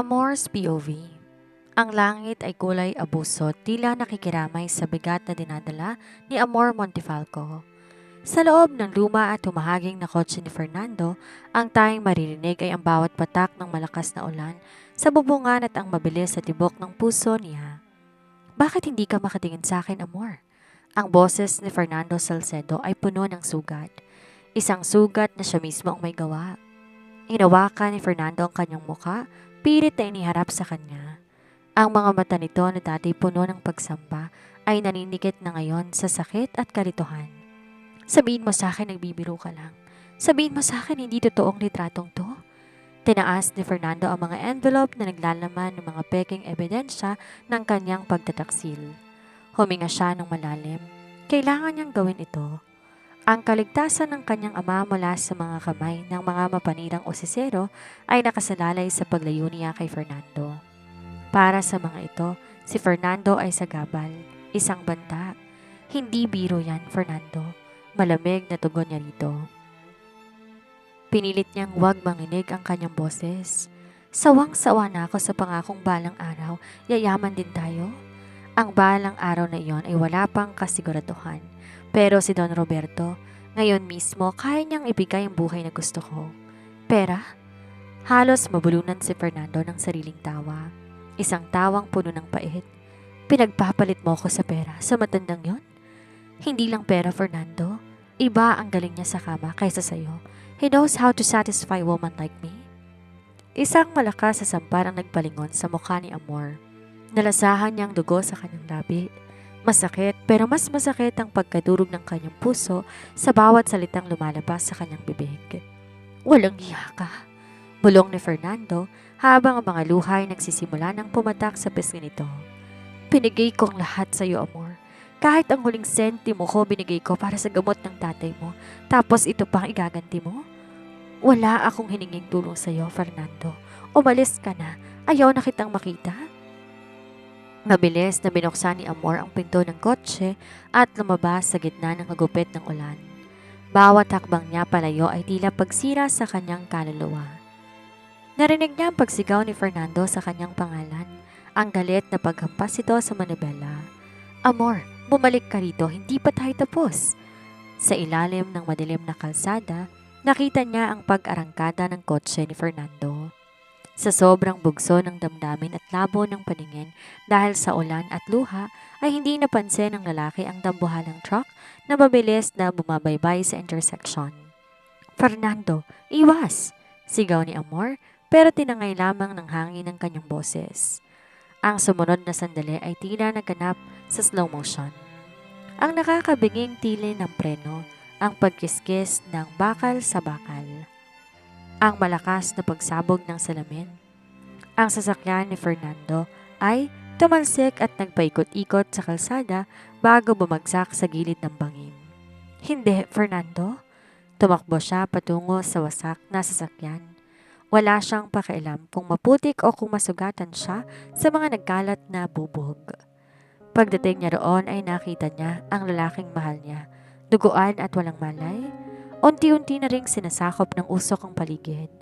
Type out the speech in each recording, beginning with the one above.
Amor's POV. Ang langit ay kulay abuso, tila nakikiramay sa bigat na dinadala ni Amor Montefalco. Sa loob ng luma at humahaging na kotse ni Fernando, ang tanging maririnig ay ang bawat patak ng malakas na ulan sa bubungan at ang mabilis sa tibok ng puso niya. Bakit hindi ka makatingin sa akin, Amor? Ang boses ni Fernando Salcedo ay puno ng sugat. Isang sugat na siya mismo ang may gawa. Hinawakan ni Fernando ang kanyang muka, pilit na iniharap sa kanya. Ang mga mata nito na dati puno ng pagsamba ay naninikit na ngayon sa sakit at kalituhan. Sabihin mo sa akin nagbibiro ka lang. Sabihin mo sa akin hindi totoong litratong to. Tinaas ni Fernando ang mga envelope na naglalaman ng mga peking ebidensya ng kanyang pagtataksil. Huminga siya ng malalim. Kailangan niyang gawin ito. Ang kaligtasan ng kanyang ama mula sa mga kamay ng mga mapanirang osisero ay nakasalalay sa paglayo niya kay Fernando. Para sa mga ito, si Fernando ay sagabal, isang banta. Hindi biro yan, Fernando. Malamig na tugon niya rito. Pinilit niyang huwag manginig ang kanyang boses. Sawang-sawa na ako sa pangakong balang araw, yayaman din tayo. Ang balang araw na iyon ay wala pang kasiguraduhan. Pero si Don Roberto, ngayon mismo kaya niyang ibigay ang buhay na gusto ko. Pera? Halos mabulunan si Fernando ng sariling tawa. Isang tawang puno ng pait. Pinagpapalit mo ko sa pera sa matandang yon? Hindi lang pera, Fernando. Iba ang galing niya sa kama kaysa sayo. He knows how to satisfy a woman like me. Isang malakas sa sampar ang nagpalingon sa mukha ni Amor. Nalasahan niyang dugo sa kanyang labi. Masakit pero mas masakit ang pagkadurog ng kanyang puso sa bawat salitang lumalabas sa kanyang bibig. Walang hiya ka, bulong ni Fernando habang ang mga luha ay nagsisimula ng pumatak sa pisngi nito. Binigay ko ang lahat sa iyo, Amor. Kahit ang huling sentimo ko binigay ko para sa gamot ng tatay mo, tapos ito pang igaganti mo? Wala akong hininging tulong sa iyo, Fernando. Umalis ka na, ayaw na kitang makita. Mabilis na binuksan ni Amor ang pinto ng kotse at lumabas sa gitna ng hagupit ng ulan. Bawat hakbang niya palayo ay tila pagsira sa kanyang kaluluwa. Narinig niya ang pagsigaw ni Fernando sa kanyang pangalan, ang galit na paghampas ito sa manibela. Amor, bumalik ka rito, hindi pa tayo tapos. Sa ilalim ng madilim na kalsada, nakita niya ang pag-arangkada ng kotse ni Fernando. Sa sobrang bugso ng damdamin at labo ng paningin dahil sa ulan at luha ay hindi napansin ng lalaki ang dambuhalang truck na mabilis na bumabaybay sa intersection. Fernando, iwas! Sigaw ni Amor pero tinangay lamang ng hangin ng kanyang boses. Ang sumunod na sandali ay tila naganap sa slow motion. Ang nakakabinging tili ng preno, ang pagkiskis ng bakal sa bakal. Ang malakas na pagsabog ng salamin. Ang sasakyan ni Fernando ay tumalsik at nagpaikot-ikot sa kalsada bago bumagsak sa gilid ng bangin. Hindi, Fernando. Tumakbo siya patungo sa wasak na sasakyan. Wala siyang pakialam kung maputik o kung masugatan siya sa mga nagkalat na bubog. Pagdating niya roon ay nakita niya ang lalaking mahal niya, duguan at walang malay. Unti-unti na ring sinasakop ng usok ang paligid.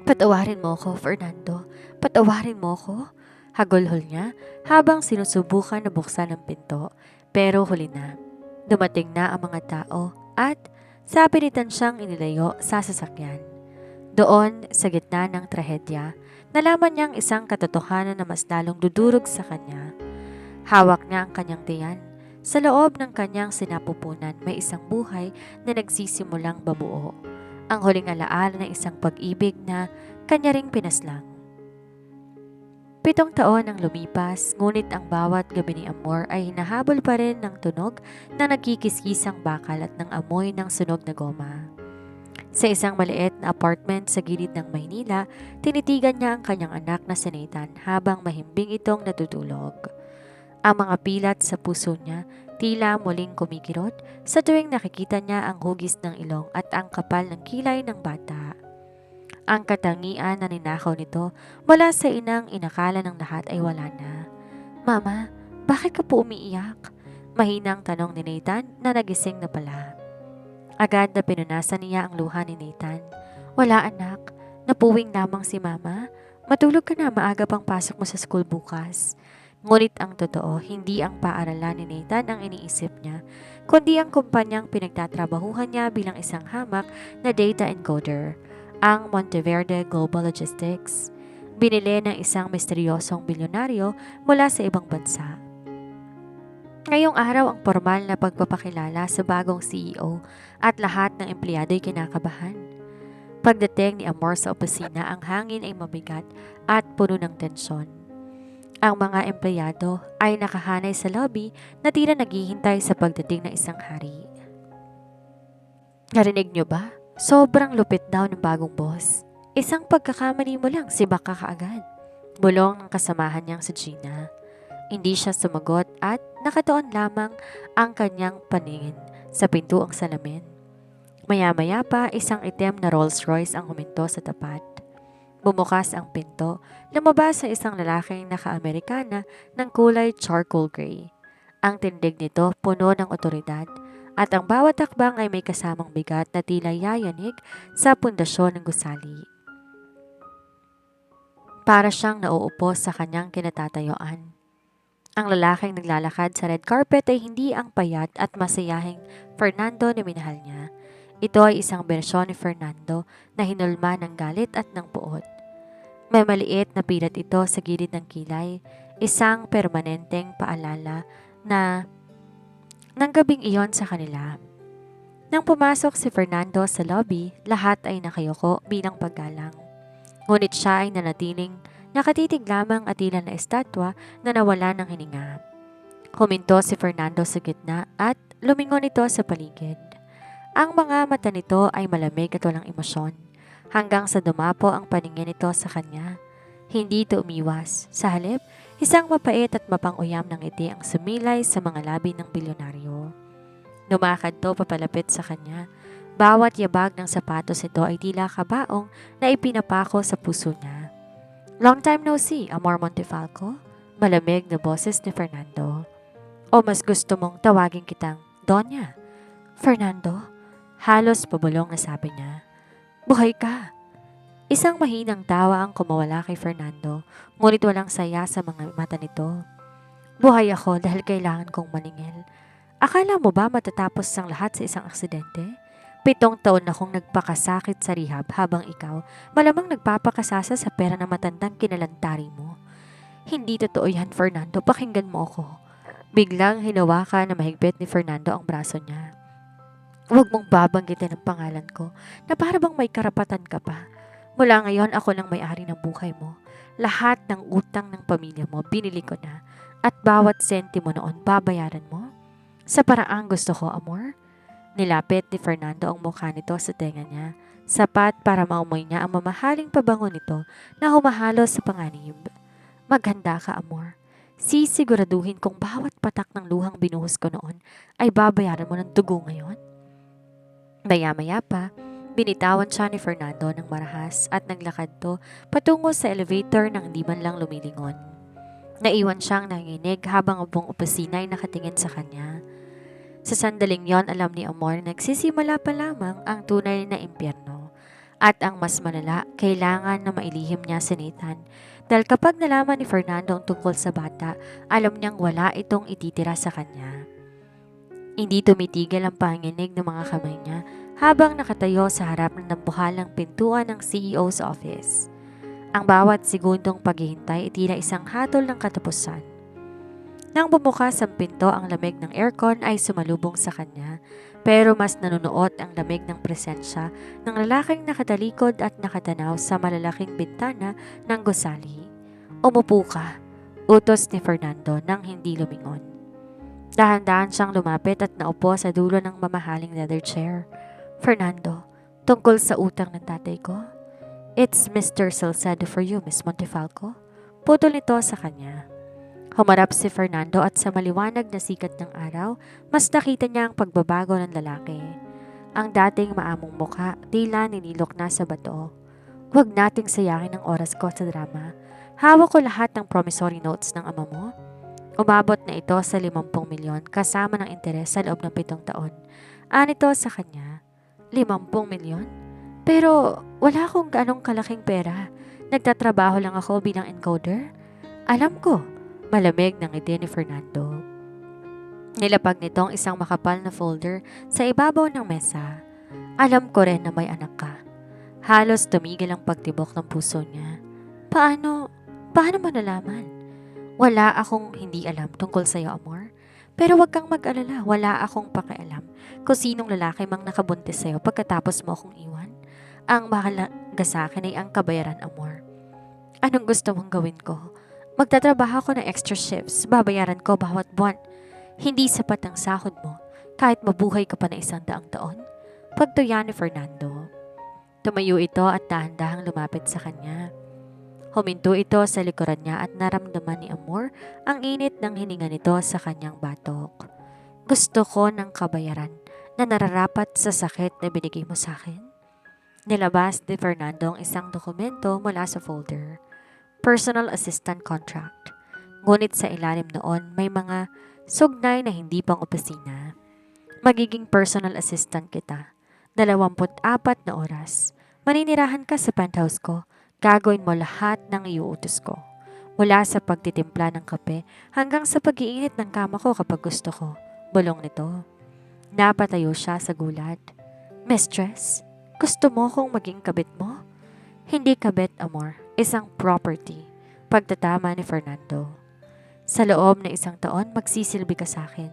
Patawarin mo ko, Fernando. Patawarin mo ko. Hagulhol niya habang sinusubukan na buksan ang pinto. Pero huli na. Dumating na ang mga tao at sa pilitan siyang inilayo sa sasakyan. Doon, sa gitna ng trahedya, nalaman niyang isang katotohanan na mas lalong dudurog sa kanya. Hawak niya ang kanyang tiyan. Sa loob ng kanyang sinapupunan may isang buhay na nagsisimulang babuo. Ang huling alaala ng isang pag-ibig na kanya ring pinaslang. 7 taon ang lumipas, ngunit ang bawat gabi ni Amor ay hinahabol pa rin ng tunog na nagkikiskisang bakal at ng amoy ng sunog na goma. Sa isang maliit na apartment sa gilid ng Maynila, tinitigan niya ang kanyang anak na si Nathan habang mahimbing itong natutulog. Ang mga pilat sa puso niya tila muling kumikirot sa tuwing nakikita niya ang hugis ng ilong at ang kapal ng kilay ng bata. Ang katangian na ninakaw nito mula sa inang inakala ng lahat ay wala na. Mama, bakit ka po umiiyak? Mahinang tanong ni Nathan na nagising na pala. Agad na pinunasan niya ang luha ni Nathan. Wala anak, napuwing lamang si Mama. Matulog ka na, maaga pang pasok mo sa school bukas. Ngunit ang totoo, hindi ang paaralan ni Nathan ang iniisip niya, kundi ang kumpanyang pinagtatrabahuhan niya bilang isang hamak na data encoder, ang Monteverde Global Logistics. Binili ng isang misteryosong bilyonaryo mula sa ibang bansa. Ngayong araw ang formal na pagpapakilala sa bagong CEO at lahat ng empleyado ay kinakabahan. Pagdating ni Amor sa opisina, ang hangin ay mabigat at puno ng tensyon. Ang mga empleyado ay nakahanay sa lobby na tila naghihintay sa pagdating ng isang hari. Narinig niyo ba? Sobrang lupit daw ng bagong boss. Isang pagkakamali mo lang, sibak ka kaagad. Bulong ng kasamahan niyang si Gina. Hindi siya sumagot at nakatuon lamang ang kanyang paningin sa pintuang salamin. Maya-maya pa, isang itim na Rolls Royce ang huminto sa tapat. Bumukas ang pinto, lumabas sa isang lalaking naka-Amerikana ng kulay charcoal gray. Ang tindig nito puno ng otoridad at ang bawat hakbang ay may kasamang bigat na tila yayanig sa pundasyon ng gusali. Para siyang nauupo sa kanyang kinatatayuan. Ang lalaking naglalakad sa red carpet ay hindi ang payat at masayahing Fernando na minahal niya. Ito ay isang bersyon ni Fernando na hinulma ng galit at ng puot. May maliit na pilat ito sa gilid ng kilay, isang permanenteng paalala na ng gabing iyon sa kanila. Nang pumasok si Fernando sa lobby, lahat ay nakayuko bilang paggalang. Ngunit siya ay nanatiling nakatitig lamang at tila na estatwa na nawala ng hininga. Huminto si Fernando sa gitna at lumingon ito sa paligid. Ang mga mata nito ay malamig at walang emosyon, hanggang sa dumapo ang paningin nito sa kanya. Hindi ito umiwas. Sa halip, isang mapait at mapang-uyam ng ngiti ang sumilay sa mga labi ng bilyonaryo. Lumakad to papalapit sa kanya. Bawat yabag ng sapatos ito ay tila kabaong na ipinapako sa puso niya. Long time no see, Amor Montefalco. Malamig na boses ni Fernando. O mas gusto mong tawagin kitang Donya? Fernando? Halos pabulong na sabi niya. Buhay ka! Isang mahinang tawa ang kumawala kay Fernando, ngunit walang saya sa mga mata nito. Buhay ako dahil kailangan kong maningil. Akala mo ba matatapos ang lahat sa isang aksidente? 7 taon akong nagpakasakit sa rehab habang ikaw malamang nagpapakasasa sa pera na matandang kinalantari mo. Hindi totoo yan, Fernando. Pakinggan mo ako. Biglang hinawakan na mahigpit ni Fernando ang braso niya. Huwag mong babanggitin ang pangalan ko na para bang may karapatan ka pa. Mula ngayon ako lang may-ari ng buhay mo. Lahat ng utang ng pamilya mo binili ko na at bawat sentimo noon babayaran mo. Sa paraang gusto ko, Amor. Nilapit ni Fernando ang mukha nito sa tenga niya, sapat para maumoy niya ang mamahaling pabango nito na humahalo sa panganib. Maghanda ka, Amor. Sisiguraduhin kong bawat patak ng luhang binuhos ko noon ay babayaran mo ng dugo ngayon. Maya-maya pa, binitawan siya ni Fernando ng marahas at naglakad to patungo sa elevator nang di man lang lumilingon. Naiwan siyang nanginig habang ang buong opisina ay nakatingin sa kanya. Sa sandaling yon, alam ni Amor na nagsisimula pa lamang ang tunay na impyerno. At ang mas malala, kailangan na mailihim niya si Nathan. Dahil kapag nalaman ni Fernando ang tungkol sa bata, alam niyang wala itong ititira sa kanya. Hindi tumitigil ang panginig ng mga kamay niya habang nakatayo sa harap ng nambuhalang pintuan ng CEO's office. Ang bawat segundong paghihintay ay tila isang hatol ng katapusan. Nang bumukas ang pinto, ang lamig ng aircon ay sumalubong sa kanya, pero mas nanunuot ang lamig ng presensya ng lalaking nakatalikod at nakatanaw sa malalaking bintana ng gusali. Umupo ka, utos ni Fernando nang hindi lumingon. Dahan-dahan siyang lumapit at naupo sa dulo ng mamahaling leather chair. Fernando, tungkol sa utang ng tatay ko? It's Mr. Salcedo for you, Miss Montefalco. Putol nito sa kanya. Humarap si Fernando at sa maliwanag na sikat ng araw, mas nakita niya ang pagbabago ng lalaki. Ang dating maamong mukha, tila ninilok na sa bato. Huwag nating sayangin ang oras ko sa drama. Hawak ko lahat ng promissory notes ng ama mo. Umabot na ito sa 50 milyon kasama ng interes sa loob ng 7 taon. Anito sa kanya, 50 milyon? Pero wala akong ganong kalaking pera. Nagtatrabaho lang ako bilang encoder. Alam ko, malamig ng ngiti ni Fernando. Nilapag nitong isang makapal na folder sa ibabaw ng mesa. Alam ko rin na may anak ka. Halos tumigil ang pagtibok ng puso niya. Paano mo nalaman? Wala akong hindi alam tungkol sa'yo, Amor. Pero wag kang mag-alala, wala akong pakialam kung sinong lalaki mang nakabuntis sa'yo pagkatapos mo akong iwan. Ang mahalaga sa akin ay ang kabayaran, Amor. Anong gusto mong gawin ko? Magtatrabaho ako ng extra shifts, babayaran ko bawat buwan. Hindi sapat ang sahod mo, kahit mabuhay ka pa na 100 taon. Pagtuya ni Fernando. Tumayo ito at dahan-dahang lumapit sa kanya. Huminto ito sa likuran niya at naramdaman ni Amor ang init ng hininga nito sa kanyang batok. Gusto ko ng kabayaran na nararapat sa sakit na binigay mo sa akin. Nilabas ni Fernando ang isang dokumento mula sa folder. Personal Assistant Contract. Ngunit sa ilalim noon may mga sugnay na hindi pang opisina. Magiging personal assistant kita. 24 na oras. Maninirahan ka sa penthouse ko. Gagawin mo lahat ng iuutos ko. Mula sa pagtitimpla ng kape hanggang sa pag-iinit ng kama ko kapag gusto ko. Bulong nito. Napatayo siya sa gulat. Mistress, gusto mo kong maging kabit mo? Hindi kabit, Amor. Isang property. Pagtatama ni Fernando. Sa loob ng 1 taon, magsisilbi ka sa akin.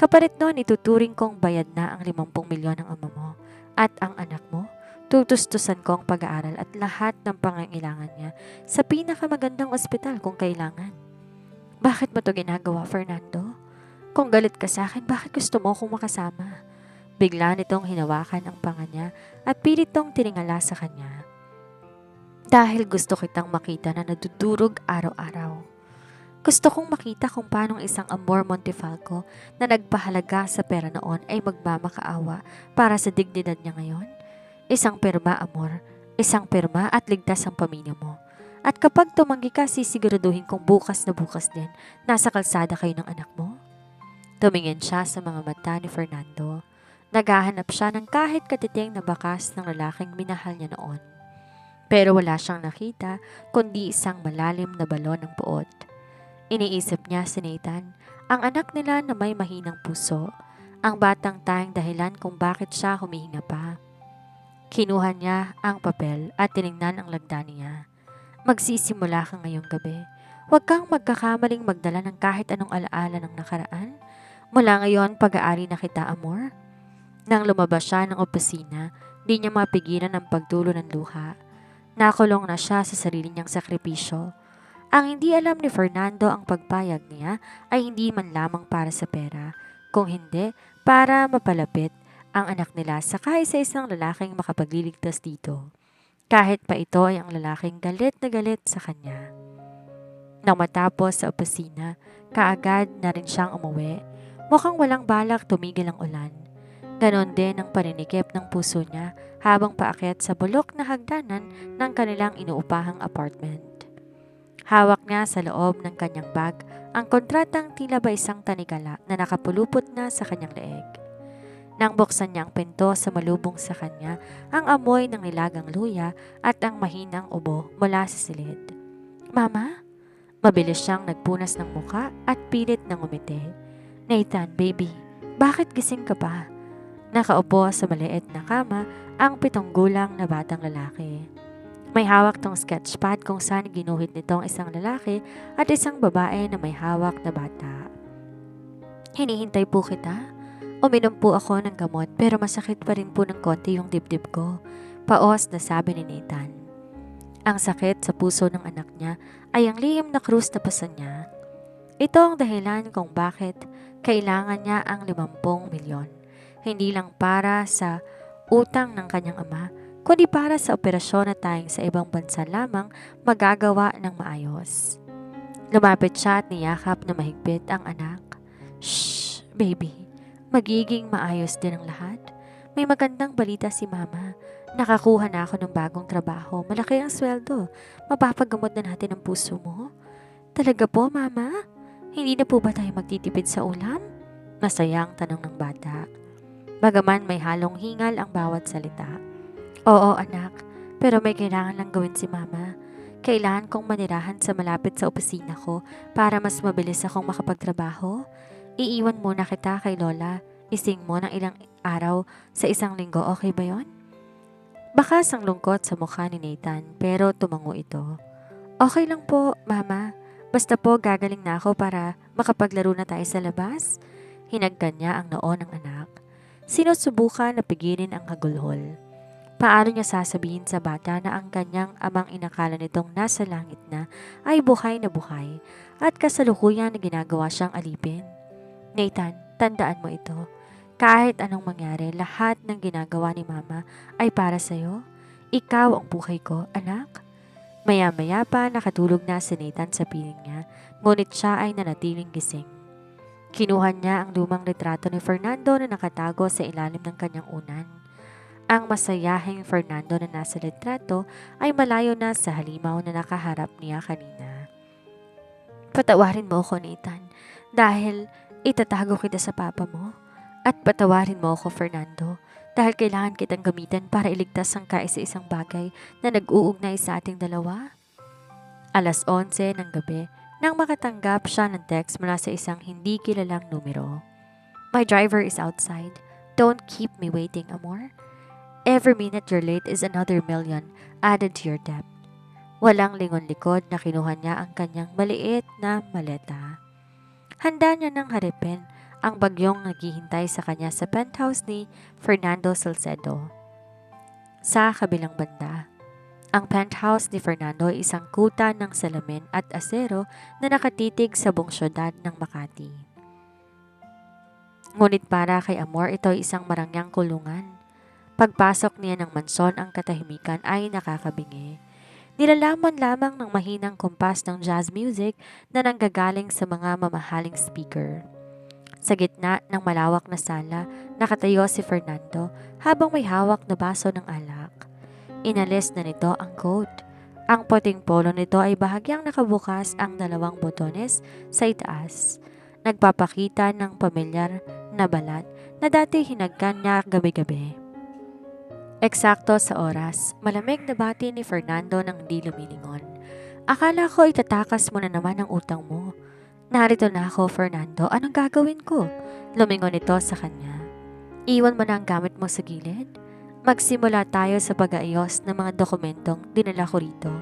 Kapalit noon, ituturing kong bayad na ang 50 milyon ng ama mo at ang anak mo. Tutustusan ko ang pag-aaral at lahat ng pangangailangan niya sa pinakamagandang ospital kung kailangan. Bakit mo to ginagawa, Fernando? Kung galit ka sa akin, bakit gusto mo akong makasama? Bigla nitong hinawakan ang panga niya at pilit tong tiningala sa kanya. Dahil gusto kitang makita na nadudurog araw-araw. Gusto kong makita kung paano isang Amor Montefalco na nagpahalaga sa pera noon ay magmamakaawa para sa dignidad niya ngayon. Isang pirma, Amor. Isang pirma at ligtas ang pamilya mo. At kapag tumanggi ka, sisiguraduhin kong bukas na bukas din, nasa kalsada kayo ng anak mo. Tumingin siya sa mga mata ni Fernando. Naghahanap siya ng kahit katiting na bakas ng lalaking minahal niya noon. Pero wala siyang nakita, kundi isang malalim na balon ng puot. Iniisip niya si Nathan, ang anak nila na may mahinang puso, ang batang tayong dahilan kung bakit siya humihinga pa. Kinuha niya ang papel at tinignan ang lagda niya. Magsisimula ka ngayong gabi. Huwag kang magkakamaling magdala ng kahit anong alaala ng nakaraan. Mula ngayon, pag-aari na kita, Amor. Nang lumabas siya ng opisina, di niya mapigilan ang pagdulo ng luha. Nakulong na siya sa sarili niyang sakripisyo. Ang hindi alam ni Fernando ang pagpayag niya ay hindi man lamang para sa pera, kung hindi para mapalapit ang anak nila sa isang lalaking makapagliligtas dito. Kahit pa ito ay ang lalaking galit na galit sa kanya. Nang matapos sa opisina, kaagad na rin siyang umuwi. Mukhang walang balak tumigil ang ulan. Ganon din ang paninikip ng puso niya habang paakyat sa bulok na hagdanan ng kanilang inuupahang apartment. Hawak niya sa loob ng kanyang bag ang kontratang tila ba isang tanikala na nakapulupot na sa kanyang leeg. Nang buksan niya ang pinto sa malubong sa kanya, ang amoy ng nilagang luya at ang mahinang ubo mula sa silid. Mama? Mabilis siyang nagpunas ng muka at pilit ng umiti. Nathan, baby, bakit gising ka pa? Nakaupo sa maliit na kama ang 7 gulang na batang lalaki. May hawak tong sketchpad kung saan ginuhit nitong isang lalaki at isang babae na may hawak na bata. Hinihintay po kita. Uminom po ako ng gamot pero masakit pa rin po ng konti yung dibdib ko. Paos na sabi ni Nathan. Ang sakit sa puso ng anak niya ay ang lihim na krus na pasan niya. Ito ang dahilan kung bakit kailangan niya ang 50 milyon. Hindi lang para sa utang ng kanyang ama, kundi para sa operasyon na tayong sa ibang bansa lamang magagawa ng maayos. Lumapit siya at niyakap na mahigpit ang anak. Shh, baby. Magiging maayos din ang lahat. May magandang balita si Mama. Nakakuha na ako ng bagong trabaho. Malaki ang sweldo. Mapapagamot na natin ang puso mo. Talaga po, Mama? Hindi na po ba tayo magtitipid sa ulam? Masayang tanong ng bata. Bagaman may halong hingal ang bawat salita. Oo, anak. Pero may kailangan lang gawin si Mama. Kailangan kong manirahan sa malapit sa opisina ko para mas mabilis akong makapagtrabaho. Iiwan muna kita kay Lola. Ising mo ng ilang araw sa isang linggo, okay ba yon? Bakas ang lungkot sa mukha ni Nathan pero tumango ito. Okay lang po, Mama. Basta po gagaling na ako para makapaglaro na tayo sa labas. Hinagkan niya ang noo ng anak. Sinusubukan na pigilin ang kagulhol. Paano niya sasabihin sa bata na ang kanyang amang inakala nitong nasa langit na ay buhay na buhay at kasalukuyan na ginagawa siyang alipin? Nathan, tandaan mo ito. Kahit anong mangyari, lahat ng ginagawa ni Mama ay para sa'yo. Ikaw ang buhay ko, anak. Maya-maya pa nakatulog na si Nathan sa piling niya, ngunit siya ay nanatiling gising. Kinuha niya ang lumang litrato ni Fernando na nakatago sa ilalim ng kanyang unan. Ang masayahing Fernando na nasa litrato ay malayo na sa halimaw na nakaharap niya kanina. Patawarin mo ako, Nathan, dahil itatago kita sa papa mo. At patawarin mo ako, Fernando, dahil kailangan kitang gamitan para iligtas ang kaisa-isang bagay na nag-uugnay sa ating dalawa. 11:00 ng gabi nang makatanggap siya ng text mula sa isang hindi kilalang numero. My driver is outside. Don't keep me waiting, amor. Every minute you're late is another million added to your debt. Walang lingon-likod na kinuha niya ang kanyang maliit na maleta. Handa niya nang haripin ang bagyong naghihintay sa kanya sa penthouse ni Fernando Salcedo. Sa kabilang banda, ang penthouse ni Fernando ay isang kuta ng salamin at asero na nakatitig sa buong syudad ng Makati. Ngunit para kay Amor, ito ay isang marangyang kulungan. Pagpasok niya ng mansyon, ang katahimikan ay nakakabingi. Nilalaman lamang ng mahinang kumpas ng jazz music na nanggagaling sa mga mamahaling speaker. Sa gitna ng malawak na sala, nakatayo si Fernando habang may hawak na baso ng alak. Inalis na nito ang coat. Ang puting polo nito ay bahagyang nakabukas ang 2 botones sa itaas. Nagpapakita ng pamilyar na balat na dati hinagkan niya gabi-gabi. Eksakto sa oras, malamig na bati ni Fernando nang di lumilingon. Akala ko itatakas mo na naman ang utang mo. Narito na ako, Fernando. Anong gagawin ko? Lumingon ito sa kanya. Iwan mo na ang gamit mo sa gilid. Magsimula tayo sa pag-aayos ng mga dokumentong dinala ko rito.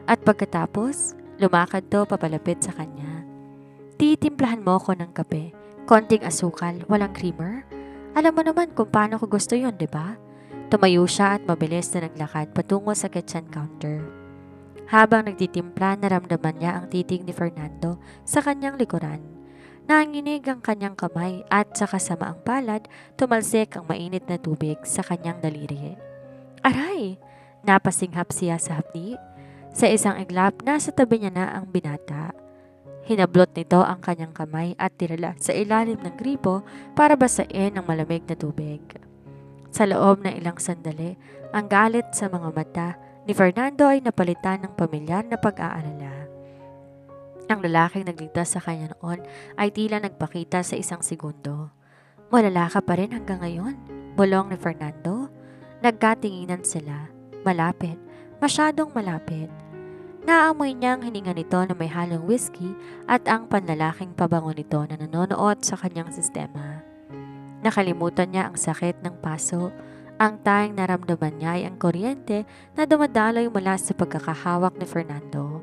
At pagkatapos, lumakad to papalapit sa kanya. Titimplahan mo ako ng kape. Konting asukal, walang creamer. Alam mo naman kung paano ko gusto yon, di ba? Tumayo siya at mabilis na naglakad patungo sa kitchen counter. Habang nagtitimpla, naramdaman niya ang titig ni Fernando sa kanyang likuran. Nanginig ang kanyang kamay at sa kasamaang palad, tumalsik ang mainit na tubig sa kanyang daliri. Aray! Napasinghap siya sa hapdi. Sa isang iglap, nasa tabi niya na ang binata. Hinablot nito ang kanyang kamay at tirala sa ilalim ng gripo para basain ang malamig na tubig. Sa loob ng ilang sandali, ang galit sa mga mata ni Fernando ay napalitan ng pamilyar na pag-aalala. Ang lalaking nagligtas sa kanya noon ay tila nagpakita sa isang segundo. Malala ka pa rin hanggang ngayon, bulong ni Fernando. Nagkatinginan sila. Malapit, masyadong malapit. Naamoy niya ang hininga nito na may halong whiskey at ang panlalaking pabango nito na nanonood sa kanyang sistema. Nakalimutan niya ang sakit ng paso. Ang tanging naramdaman niya ay ang kuryente na dumadaloy mula sa pagkakahawak ni Fernando.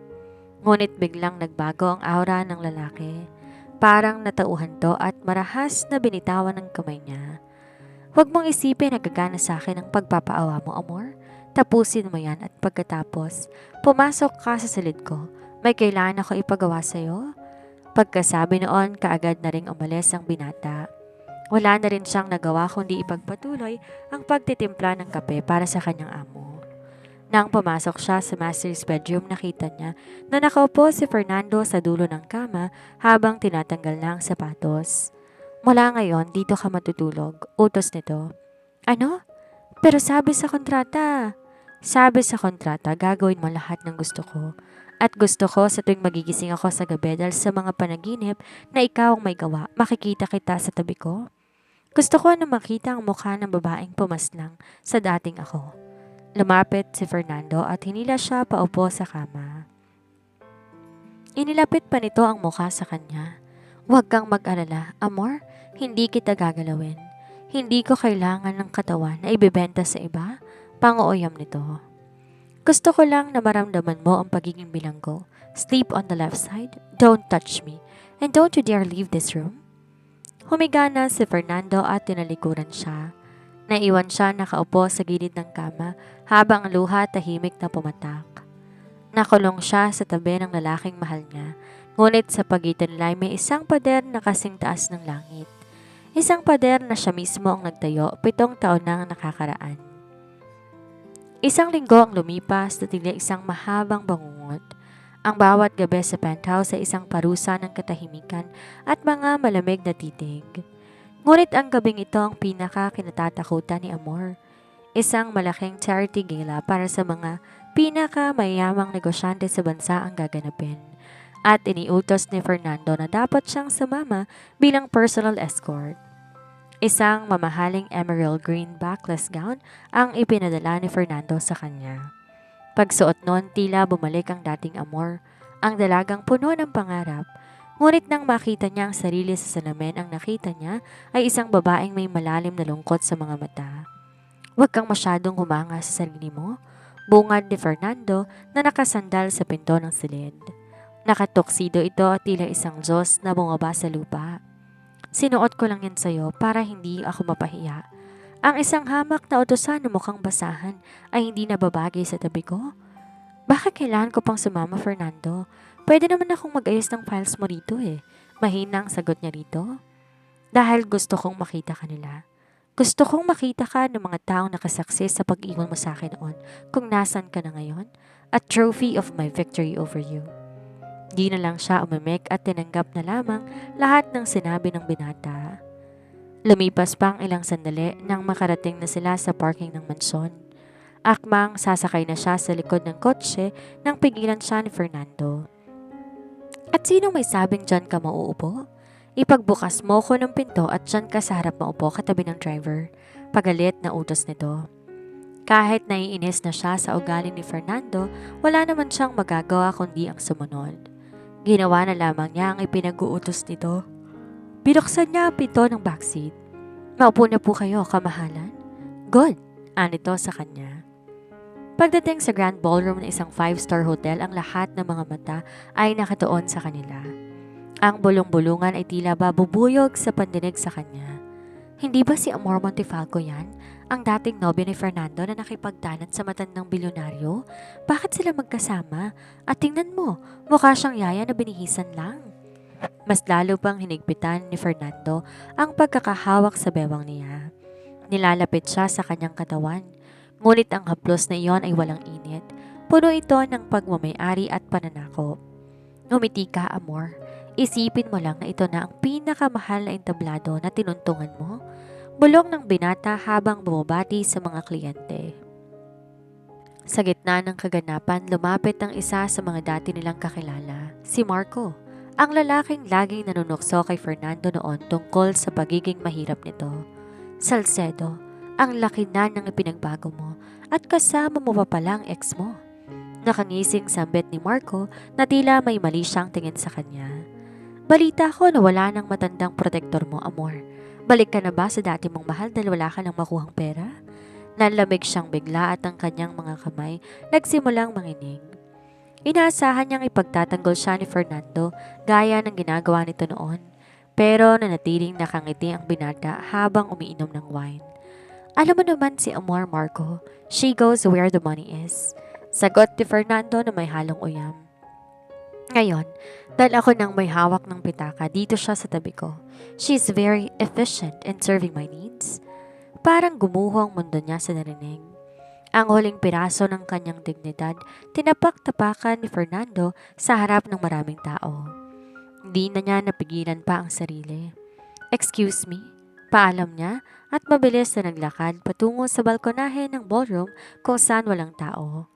Ngunit biglang nagbago ang aura ng lalaki. Parang natauhan to at marahas na binitawan ng kamay niya. Huwag mong isipin na gagana sa akin ang pagpapaawa mo, amor. Tapusin mo yan at pagkatapos, pumasok ka sa silid ko. May kailangan ako ipagawa sa'yo. Pagkasabi noon, kaagad na ring umalis ang binata. Wala na rin siyang nagawa kundi ipagpatuloy ang pagtitimpla ng kape para sa kanyang amo. Nang pumasok siya sa master's bedroom, nakita niya na nakaupo si Fernando sa dulo ng kama habang tinatanggal na ang sapatos. Mula ngayon, dito ka matutulog, utos nito. Ano? Pero sabi sa kontrata. Sabi sa kontrata, gagawin mo lahat ng gusto ko. At gusto ko sa tuwing magigising ako sa gabi dahil sa mga panaginip na ikaw ang may gawa, makikita kita sa tabi ko. Gusto ko na makita ang mukha ng babaeng pumaslang sa dating ako. Lumapit si Fernando at hinila siya paupo sa kama. Inilapit pa nito ang mukha sa kanya. Huwag kang mag-alala, Amor, hindi kita gagalawin. Hindi ko kailangan ng katawan na ibebenta sa iba. Panguuyam nito. Gusto ko lang na maramdaman mo ang pagiging bilanggo. Sleep on the left side, don't touch me, and don't you dare leave this room. Humiga na si Fernando at tinalikuran siya. Naiwan siya nakaupo sa gilid ng kama habang ang luha tahimik na pumatak. Nakulong siya sa tabi ng lalaking mahal niya, ngunit sa pagitan nila ay may isang pader na kasing taas ng langit. Isang pader na siya mismo ang nagtayo 7 taon nang nakakaraan. Isang linggo ang lumipas na tila isang mahabang bangungot. Ang bawat gabi sa penthouse ay isang parusa ng katahimikan at mga malamig na titig. Ngunit ang gabing ito ang pinaka-kinatatakutan ni Amor. Isang malaking charity gala para sa mga pinaka-mayamang negosyante sa bansa ang gaganapin. At iniutos ni Fernando na dapat siyang sumama bilang personal escort. Isang mamahaling emerald green backless gown ang ipinadala ni Fernando sa kanya. Pagsuot noon, tila bumalik ang dating Amor, ang dalagang puno ng pangarap. Ngunit nang makita niya ang sarili sa salamin, ang nakita niya ay isang babaeng may malalim na lungkot sa mga mata. Huwag kang masyadong humanga sa sarili mo, bungad ni Fernando na nakasandal sa pinto ng silid. Nakatoksido ito at tila isang Diyos na bumaba sa lupa. Sinuot ko lang yan sa'yo para hindi ako mapahiya. Ang isang hamak na utusan na mukhang basahan ay hindi nababagay sa tabi ko. Bakit kailangan ko pang sumama, Fernando? Pwede naman akong mag-ayos ng files mo rito eh. Mahina ang sagot niya rito. Dahil gusto kong makita ka nila. Gusto kong makita ka ng mga taong nakasaksi sa pag-iwan mo sa akin noon kung nasan ka na ngayon. A trophy of my victory over you. Di na lang siya umimik at tinanggap na lamang lahat ng sinabi ng binata. Lumipas pa ang ilang sandali nang makarating na sila sa parking ng mansyon. Akmang sasakay na siya sa likod ng kotse nang pigilan siya ni Fernando. At sino may sabing dyan ka mauupo? Ipagbukas mo ko ng pinto at dyan ka sa harap maupo katabi ng driver. Pagalit na utos nito. Kahit naiinis na siya sa ugali ni Fernando, wala naman siyang magagawa kundi ang sumunod. Ginawa na lamang niya ang ipinag-uutos nito. Binuksan niya ang pinto ng backseat. Maupo na po kayo, kamahalan. Good, anito sa kanya. Pagdating sa grand ballroom ng isang 5-star hotel, ang lahat ng mga mata ay nakatuon sa kanila. Ang bulong-bulungan ay tila ba bubuyog sa pandinig sa kanya. Hindi ba si Amor Montefalco yan? Ang dating nobyo ni Fernando na nakipagtanat sa matandang bilyonaryo? Bakit sila magkasama? At tingnan mo, mukha siyang yaya na binihisan lang. Mas lalo pang hinigpitan ni Fernando ang pagkakahawak sa bewang niya. Nilalapit siya sa kanyang katawan, ngunit ang haplos na iyon ay walang init. Puno ito ng pagmamayari at pananakop. Umiti ka, Amor. Isipin mo lang na ito na ang pinakamahal na entablado na tinuntungan mo. Bulong ng binata habang bumabati sa mga kliyente. Sa gitna ng kaganapan, lumapit ang isa sa mga dati nilang kakilala, si Marco. Ang lalaking laging nanunukso kay Fernando noon tungkol sa pagiging mahirap nito. Salcedo, ang laki na ng ipinagbago mo at kasama mo pa palang ex mo. Nakangising sambit ni Marco na tila may mali siyang tingin sa kanya. Balita ko na wala nang matandang protektor mo, Amor. Balik ka na ba sa dati mong mahal dahil wala ka nang makuhang pera? Nalamig siyang bigla at ang kanyang mga kamay nagsimulang manginig. Inaasahan niyang ipagtatanggol siya ni Fernando gaya ng ginagawa nito noon, pero nanatiling nakangiti ang binata habang umiinom ng wine. Alam mo naman si Amor, Marco, she goes where the money is. Sagot ni Fernando na may halong uyam. Ngayon, dahil ako nang may hawak ng pitaka, dito siya sa tabi ko. She's very efficient in serving my needs. Parang gumuho ang mundo niya sa narinig. Ang huling piraso ng kanyang dignidad, tinapak-tapakan ni Fernando sa harap ng maraming tao. Hindi na niya napigilan pa ang sarili. Excuse me, paalam niya at mabilis na naglakad patungo sa balkonahe ng ballroom kung saan walang tao.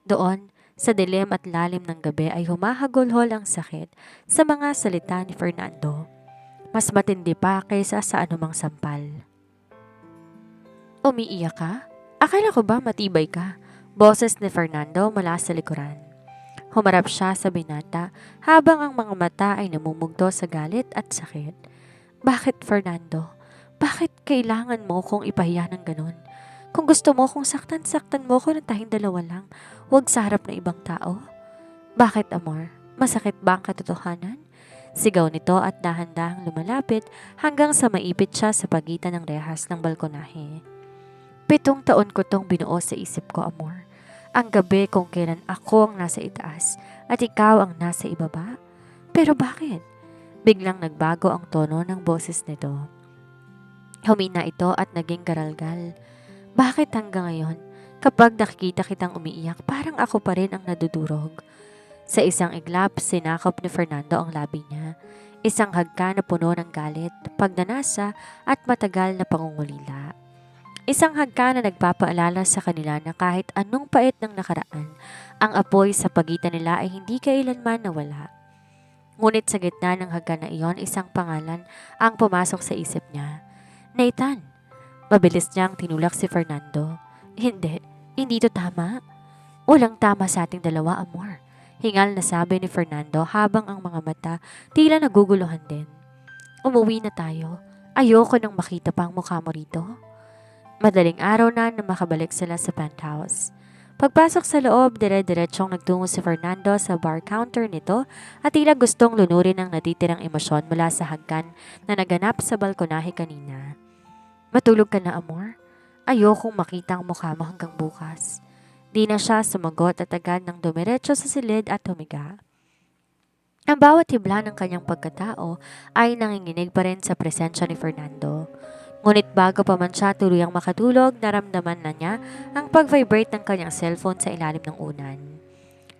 Doon, sa dilim at lalim ng gabi ay humahagulhol ang sakit sa mga salita ni Fernando. Mas matindi pa kaysa sa anumang sampal. Umiiyak ka? Akala ko ba matibay ka? Boses ni Fernando mula sa likuran. Humarap siya sa binata habang ang mga mata ay namumugto sa galit at sakit. Bakit, Fernando? Bakit kailangan mo kong ipahiya ng ganun? Kung gusto mo kung saktan mo ko ng tayong dalawa lang, huwag sa harap ng ibang tao. Bakit, Amor? Masakit ba ang katotohanan? Sigaw nito at dahan-dahang lumalapit hanggang sa maipit siya sa pagitan ng rehas ng balkonahe. 7 taon ko tong binuo sa isip ko, Amor. Ang gabi kung kailan ako ang nasa itaas at ikaw ang nasa ibaba. Pero bakit? Biglang nagbago ang tono ng boses nito. Humina ito at naging garalgal. Bakit hanggang ngayon, kapag nakikita kitang umiiyak, parang ako pa rin ang nadudurog? Sa isang iglap, sinakop ni Fernando ang labi niya. Isang hagka na puno ng galit, pagnanasa at matagal na pangungulila. Isang hagka na nagpapaalala sa kanila na kahit anong pait ng nakaraan, ang apoy sa pagitan nila ay hindi kailanman nawala. Ngunit sa gitna ng hagka na iyon, isang pangalan ang pumasok sa isip niya. Nathan! Mabilis niyang tinulak si Fernando. Hindi to tama. Walang tama sa ating dalawa, Amor. Hingal na sabi ni Fernando habang ang mga mata tila naguguluhan din. Umuwi na tayo. Ayoko nang makita pa ang mukha mo rito. Madaling araw na makabalik sila sa penthouse. Pagpasok sa loob, dire-diretsyong nagtungo si Fernando sa bar counter nito at tila gustong lunurin ang natitirang emosyon mula sa hagkan na naganap sa balkonahe kanina. Matulog ka na, Amor? Ayokong makita ang mukha mo hanggang bukas. Di na siya sumagot at agad nang dumiretso sa silid at humiga. Ang bawat hibla ng kanyang pagkatao ay nanginginig pa rin sa presensya ni Fernando. Ngunit bago pa man siya tuluyang makatulog, naramdaman na niya ang pag-vibrate ng kanyang cellphone sa ilalim ng unan.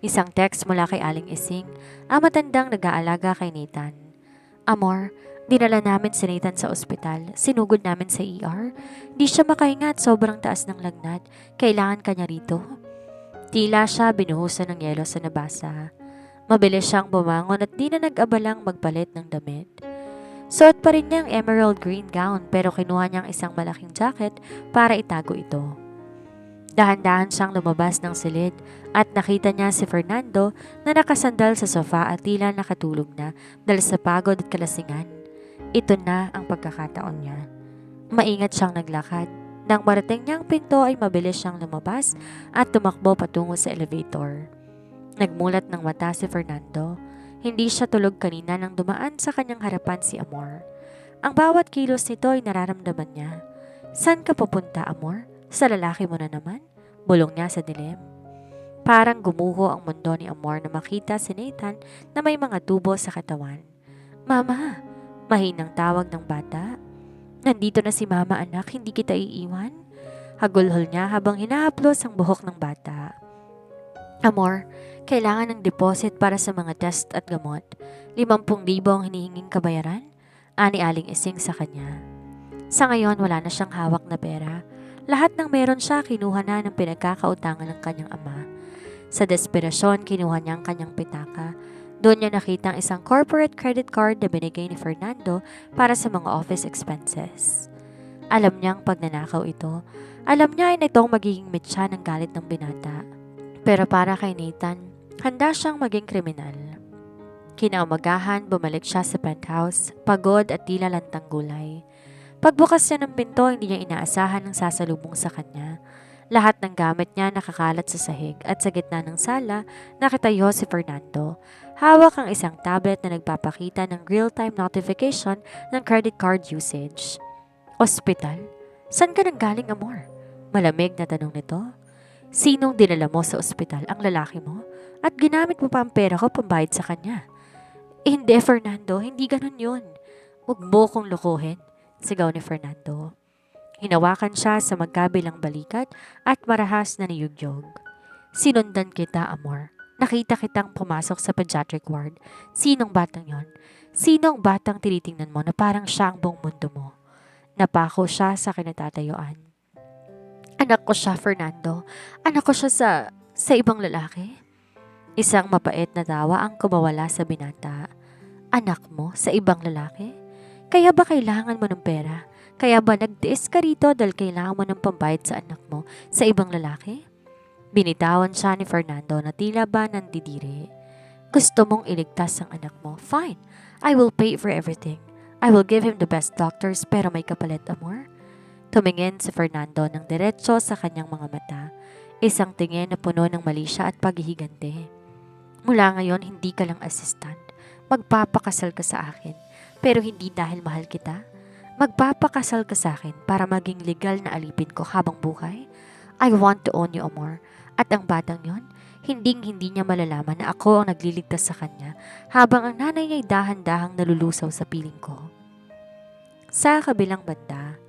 Isang text mula kay Aling Ising, ang matandang nag-aalaga kay Nathan. Amor, dinala namin si Nathan sa ospital. Sinugod namin sa ER. Di siya makahinga at sobrang taas ng lagnat. Kailangan kanya rito. Tila siya binuhusan ng yelo sa nabasa. Mabilis siyang bumangon at di na nag-abalang magpalit ng damit. Suot pa rin niya ang emerald green gown pero kinuha niyang isang malaking jacket para itago ito. Dahan-dahan siyang lumabas ng silid at nakita niya si Fernando na nakasandal sa sofa at tila nakatulog na dahil sa pagod at kalasingan. Ito na ang pagkakataon niya. Maingat siyang naglakad. Nang marating niyang pinto ay mabilis siyang lumabas at tumakbo patungo sa elevator. Nagmulat ng mata si Fernando. Hindi siya tulog kanina nang dumaan sa kanyang harapan si Amor. Ang bawat kilos nito ay nararamdaman niya. Saan ka pupunta, Amor? Sa lalaki mo na naman? Bulong niya sa dilim. Parang gumuho ang mundo ni Amor na makita si Nathan na may mga tubo sa katawan. Mama! Mahinang tawag ng bata. Nandito na si Mama, anak, hindi kita iiwan. Hagulhol niya habang hinahaplos ang buhok ng bata. Amor, kailangan ng deposit para sa mga test at gamot. 50,000 ang hinihinging kabayaran? Ani Aling Ising sa kanya. Sa ngayon, wala na siyang hawak na pera. Lahat ng meron siya, kinuha na ng pinagkakautangan ng kanyang ama. Sa desperasyon, kinuha niya ang kanyang pitaka. Doon niya nakita ang isang corporate credit card na binigay ni Fernando para sa mga office expenses. Alam niyang pagnanakaw ito. Alam niya ay itong magiging mitsa ng galit ng binata. Pero para kay Nathan, handa siyang maging kriminal. Kinaumagahan, bumalik siya sa penthouse, pagod at tila lantang gulay. Pagbukas niya ng pinto, hindi niya inaasahan ang sasalubong sa kanya. Lahat ng gamit niya nakakalat sa sahig at sa gitna ng sala, nakitayo si Fernando. Hawak ang isang tablet na nagpapakita ng real-time notification ng credit card usage. Ospital? Saan ka nang galing, Amor? Malamig na tanong nito. Sinong dinala mo sa ospital? Ang lalaki mo? At ginamit mo pa ang pera ko pambayad sa kanya? Hindi, Fernando. Hindi ganun yun. Huwag mo kong lokohin, sigaw ni Fernando. Hinawakan siya sa magkabilang balikat at marahas na niyugyog. Sinundan kita, Amor. Nakita kitang pumasok sa pediatric ward. Sinong batang yon? Sinong batang tinitingnan mo na parang siya ang buong mundo mo? Napako siya sa kinatatayuan. Anak ko siya, Fernando. Anak ko siya sa ibang lalaki. Isang mapait na tawa ang kumawala sa binata. Anak mo sa ibang lalaki? Kaya ba kailangan mo ng pera? Kaya ba nagtiis ka rito dahil kailangan mo ng pambayad sa anak mo sa ibang lalaki? Binitawan siya ni Fernando na tila ba nandidiri. Gusto mong iligtas ang anak mo? Fine. I will pay for everything. I will give him the best doctors pero may kapalit, amor. Tumingin si Fernando ng diretso sa kanyang mga mata. Isang tingin na puno ng malisya at paghihigante. Mula ngayon, hindi ka lang assistant. Magpapakasal ka sa akin. Pero hindi dahil mahal kita. Magpapakasal ka sa akin para maging legal na alipin ko habang buhay. I want to own you, amor. At ang batang yon, hindi niya malalaman na ako ang nagliligtas sa kanya habang ang nanay niya ay dahan-dahang nalulusaw sa piling ko. Sa kabilang banda,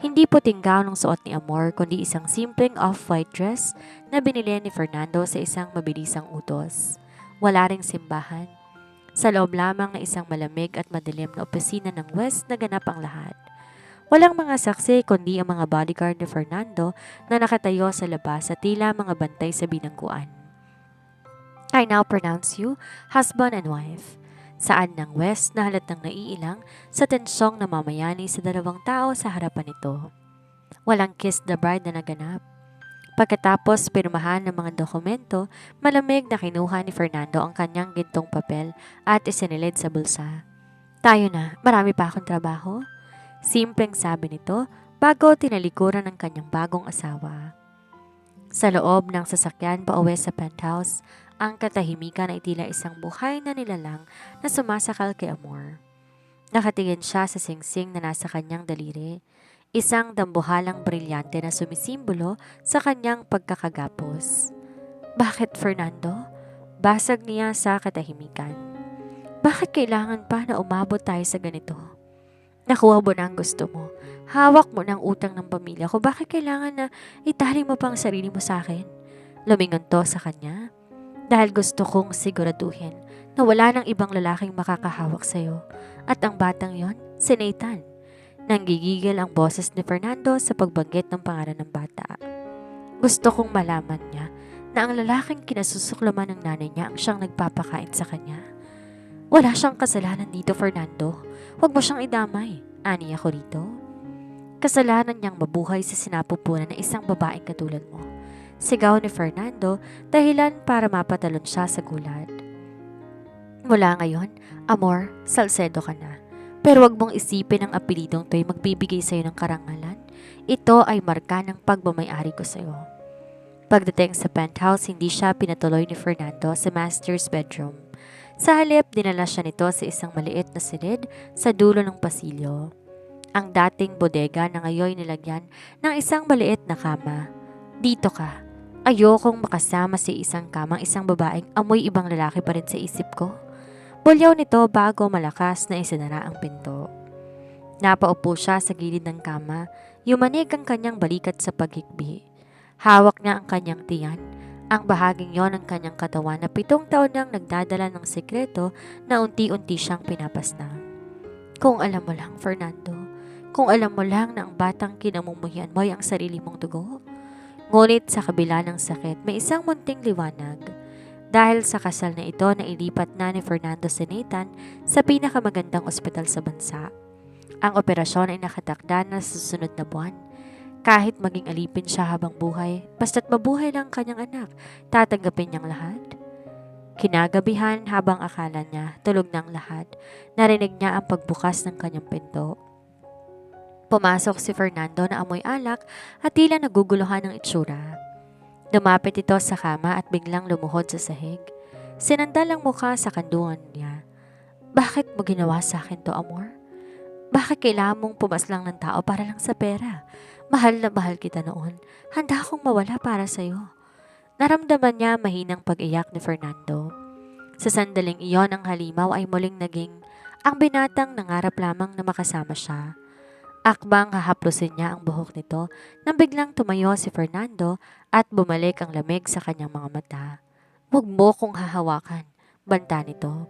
hindi puting gown ang suot ni Amor kundi isang simpleng off-white dress na binili ni Fernando sa isang mabilisang utos. Wala ring simbahan. Sa loob lamang na isang malamig at madilim na opisina ng West na ganap ang lahat. Walang mga saksi kundi ang mga bodyguard ni Fernando na nakatayo sa labas at tila mga bantay sa binangguan. I now pronounce you husband and wife. Saan ng West na halatang naiilang sa tensyong namamayani sa dalawang tao sa harapan nito. Walang kiss the bride na naganap. Pagkatapos pirmahan ng mga dokumento, malamig na kinuha ni Fernando ang kanyang gintong papel at isinilid sa bulsa. Tayo na, marami pa akong trabaho. Simpleng sabi nito bago tinalikuran ng kanyang bagong asawa. Sa loob ng sasakyan pauwi sa penthouse, ang katahimikan ay tila isang buhay na nilalang na sumasakal kay Amor. Nakatingin siya sa singsing na nasa kanyang daliri, isang dambuhalang brilyante na sumisimbolo sa kanyang pagkakagapos. Bakit, Fernando? Basag niya sa katahimikan. Bakit kailangan pa na umabot tayo sa ganito? Nakuha mo na ang gusto mo. Hawak mo ng utang ng pamilya ko. Bakit kailangan na itali mo pang sarili mo sa akin? Lumingon to sa kanya. Dahil gusto kong siguraduhin na wala nang ibang lalaking makakahawak sa'yo. At ang batang yon, si Nathan. Nanggigigil ang boses ni Fernando sa pagbanggit ng pangalan ng bata. Gusto kong malaman niya na ang lalaking kinasusuklaman ng nanay niya ang siyang nagpapakain sa kanya. Wala siyang kasalanan dito, Fernando. Huwag mo siyang idamay. Ani ako rito. Kasalanan niyang mabuhay sa sinapupunan ng isang babaeng katulad mo. Sigaw ni Fernando dahilan para mapatalon siya sa gulat. Mula ngayon, Amor, Salcedo ka na. Pero wag mong isipin ang apelidong to'y magbibigay sa'yo ng karangalan. Ito ay marka ng pagmamayari ko sa'yo. Pagdating sa penthouse, hindi siya pinatuloy ni Fernando sa master's bedroom. Sa halip, dinala siya nito sa isang maliit na silid sa dulo ng pasilyo. Ang dating bodega na ngayon nilagyan ng isang maliit na kama. Dito ka. Ayokong makasama sa isang kamang isang babaeng amoy ibang lalaki pa rin sa isip ko. Bulyaw nito bago malakas na isinara ang pinto. Napaupo siya sa gilid ng kama, yumanig ang kanyang balikat sa paghikbi. Hawak niya ang kanyang tiyan, ang bahaging yon ng kanyang katawan na 7 taon nang nagdadala ng sekreto na unti-unti siyang pinapasna. Kung alam mo lang, Fernando, kung alam mo lang na ang batang kinamumuhian mo ay ang sarili mong dugo. Ngunit sa kabila ng sakit, may isang munting liwanag. Dahil sa kasal na ito na ilipat na ni Fernando si Nathan sa pinakamagandang ospital sa bansa. Ang operasyon ay nakatakda na sa susunod na buwan. Kahit maging alipin siya habang buhay, basta't mabuhay lang kanyang anak, tatanggapin niyang lahat. Kinagabihan habang akala niya tulog ng lahat, narinig niya ang pagbukas ng kanyang pinto. Pumasok si Fernando na amoy alak at tila naguguluhan ng itsura. Lumapit ito sa kama at biglang lumuhod sa sahig. Sinandal ang mukha sa kandungan niya. Bakit mo ginawa sa akin to, Amor? Bakit kailangan mong pumaslang ng tao para lang sa pera? Mahal na mahal kita noon. Handa akong mawala para sa'yo. Naramdaman niya mahinang pag-iyak ni Fernando. Sa sandaling iyon ang halimaw ay muling naging ang binatang nangarap lamang na makasama siya. Akbang hahaplusin niya ang buhok nito nang biglang tumayo si Fernando at bumalik ang lamig sa kanyang mga mata. Huwag mo kong hahawakan, banta nito.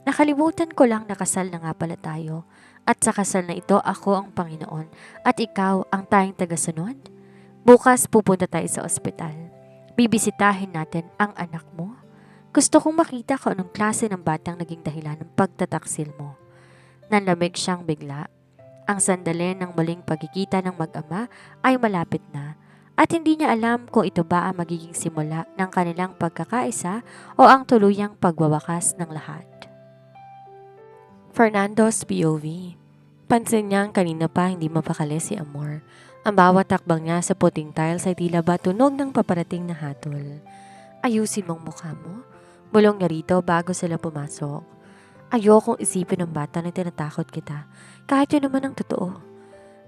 Nakalimutan ko lang na kasal na nga pala tayo at sa kasal na ito ako ang Panginoon at ikaw ang tayong tagasunod. Bukas pupunta tayo sa ospital. Bibisitahin natin ang anak mo. Gusto kong makita kung anong klase ng batang naging dahilan ng pagtataksil mo. Nanlamig siyang bigla. Ang sandali ng muling pagkikita ng mag-ama ay malapit na at hindi niya alam kung ito ba ang magiging simula ng kanilang pagkakaisa o ang tuluyang pagwawakas ng lahat. Fernando's POV. Pansin niyang kanina pa hindi mapakali si Amor. Ang bawat takbang niya sa puting tiles ay tila ba tunog ng paparating na hatol. Ayusin mong mukha mo. Bulong niya rito bago sila pumasok. Ayokong isipin ng bata na tinatakot kita, kahit yun naman ang totoo.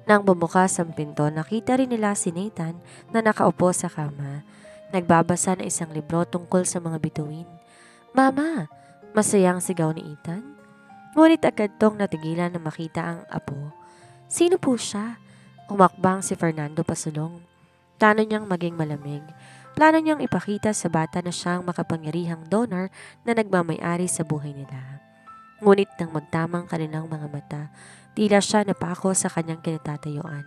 Nang bumukas ang pinto, nakita rin nila si Nathan na nakaupo sa kama. Nagbabasa ng isang libro tungkol sa mga bituin. Mama! Masayang sigaw ni Ethan. Ngunit agad tong natigilan na makita ang apo. Sino po siya? Umakbang si Fernando pasulong. Plano niyang maging malamig. Plano niyang ipakita sa bata na siyang makapangyarihang donor na nagmamayari sa buhay nila. Ngunit nang magtamang kanilang mga mata, tila siya napako sa kanyang kinatatayuan.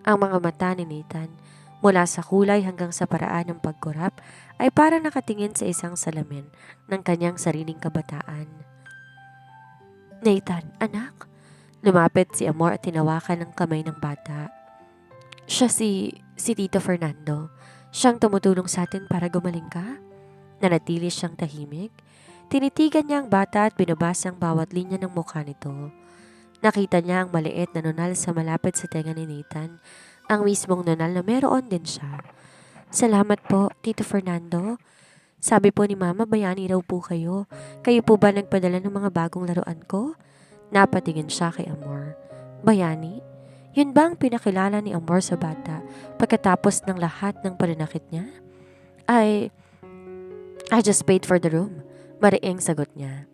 Ang mga mata ni Nathan, mula sa kulay hanggang sa paraan ng pagkurap, ay parang nakatingin sa isang salamin ng kanyang sariling kabataan. Nathan, anak? Lumapit si Amor at tinawakan ng kamay ng bata. Siya si Tito Fernando. Siyang tumutulong sa atin para gumaling ka? Nanatili siyang tahimik. Tinitigan niya ang bata at binabasa ang bawat linya ng mukha nito. Nakita niya ang maliit na nunal sa malapit sa tenga ni Nathan, ang mismong nunal na meron din siya. Salamat po, Tito Fernando. Sabi po ni Mama, bayani raw po kayo. Kayo po ba nagpadala ng mga bagong laruan ko? Napatingin siya kay Amor. Bayani? Yun ba ang pinakilala ni Amor sa bata pagkatapos ng lahat ng pananakit niya? I just paid for the room. Mariing sagot niya.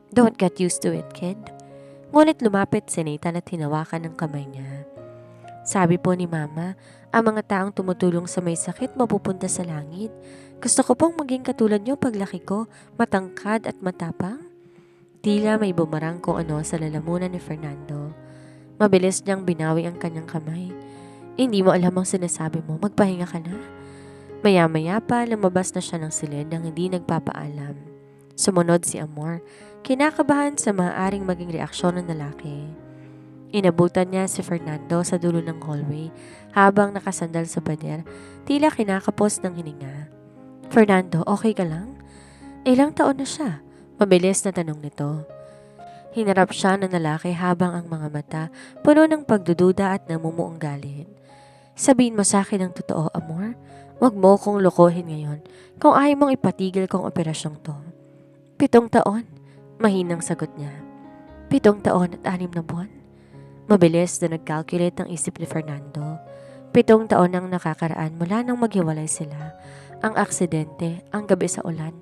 Don't get used to it, kid. Ngunit lumapit si Nathan at hinawakan ng kamay niya. Sabi po ni Mama, ang mga taong tumutulong sa may sakit mapupunta sa langit. Gusto ko pong maging katulad niyo paglaki ko, matangkad at matapang. Tila may bumarang kung ano sa lalamunan ni Fernando. Mabilis niyang binawi ang kanyang kamay. Hindi mo alam ang sinasabi mo, magpahinga ka na. Maya-maya pa, lumabas na siya ng silid nang hindi nagpapaalam. Sumunod si Amor, kinakabahan sa maaaring maging reaksyon ng lalaki. Inabutan niya si Fernando sa dulo ng hallway habang nakasandal sa pader, tila kinakapos ng hininga. Fernando, okay ka lang? Ilang taon na siya? Mabilis na tanong nito. Hinarap siya ng lalaki habang ang mga mata puno ng pagdududa at namumuong galit. Sabihin mo sa akin ang totoo, Amor. Huwag mo kong lokohin ngayon kung ayaw mong ipatigil kong operasyong to. 7 taon, mahinang sagot niya. 7 taon at 6 na buwan? Mabilis na nag-calculate ang isip ni Fernando. 7 taon ang nakakaraan mula nang maghiwalay sila. Ang aksidente, ang gabi sa ulan,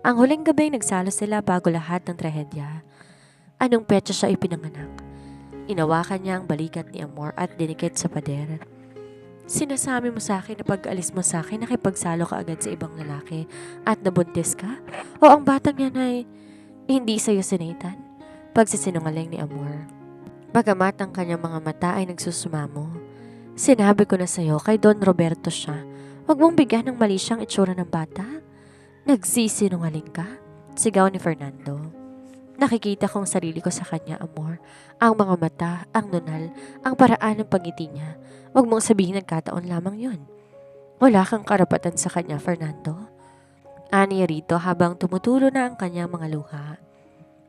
ang huling gabi nagsalo sila bago lahat ng trahedya. Anong petsa siya ipinanganak? Inawakan niya ang balikat ni Amor at dinikit sa pader. Sinasabi mo sa akin na pag-alis mo sa akin nakipagsalo ka agad sa ibang lalaki at nabuntis ka? O ang batang yan ay hindi sa'yo si Nathan? Pagsisinungaling ni Amor. Bagamat ang kanyang mga mata ay nagsusumamo. Sinabi ko na sa'yo kay Don Roberto siya. Huwag mong bigyan ng mali siyang itsura ng bata. Nagsisinungaling ka? Sigaw ni Fernando. Nakikita kong sarili ko sa kanya, Amor. Ang mga mata, ang nunal, ang paraan ng pagngiti niya. Huwag mong sabihin nagkataon lamang yun. Wala kang karapatan sa kanya, Fernando. Ani rito habang tumutulo na ang kanyang mga luha.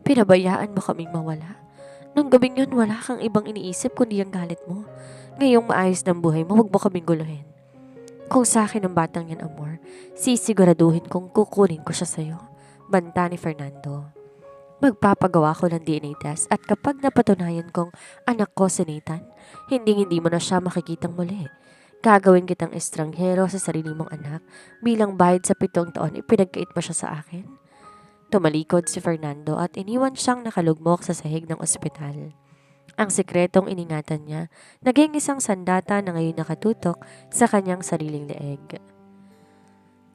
Pinabayaan mo kaming mawala. Nung gabing yun, wala kang ibang iniisip kundi ang galit mo. Ngayong maayos ng buhay mo, huwag mo kaming guluhin. Kung sa akin ang batang yan, Amor, sisiguraduhin kong kukunin ko siya sa'yo. Banta ni Fernando. Magpapagawa ko ng DNA test at kapag napatunayan kong anak ko si Nathan, hindi mo na siya makikitang muli. Gagawin kitang estranghero sa sarili mong anak bilang bayad sa 7 taon ipinagkait mo siya sa akin. Tumalikod si Fernando at iniwan siyang nakalugmok sa sahig ng ospital. Ang sikretong iningatan niya, naging isang sandata na ngayon nakatutok sa kanyang sariling leeg.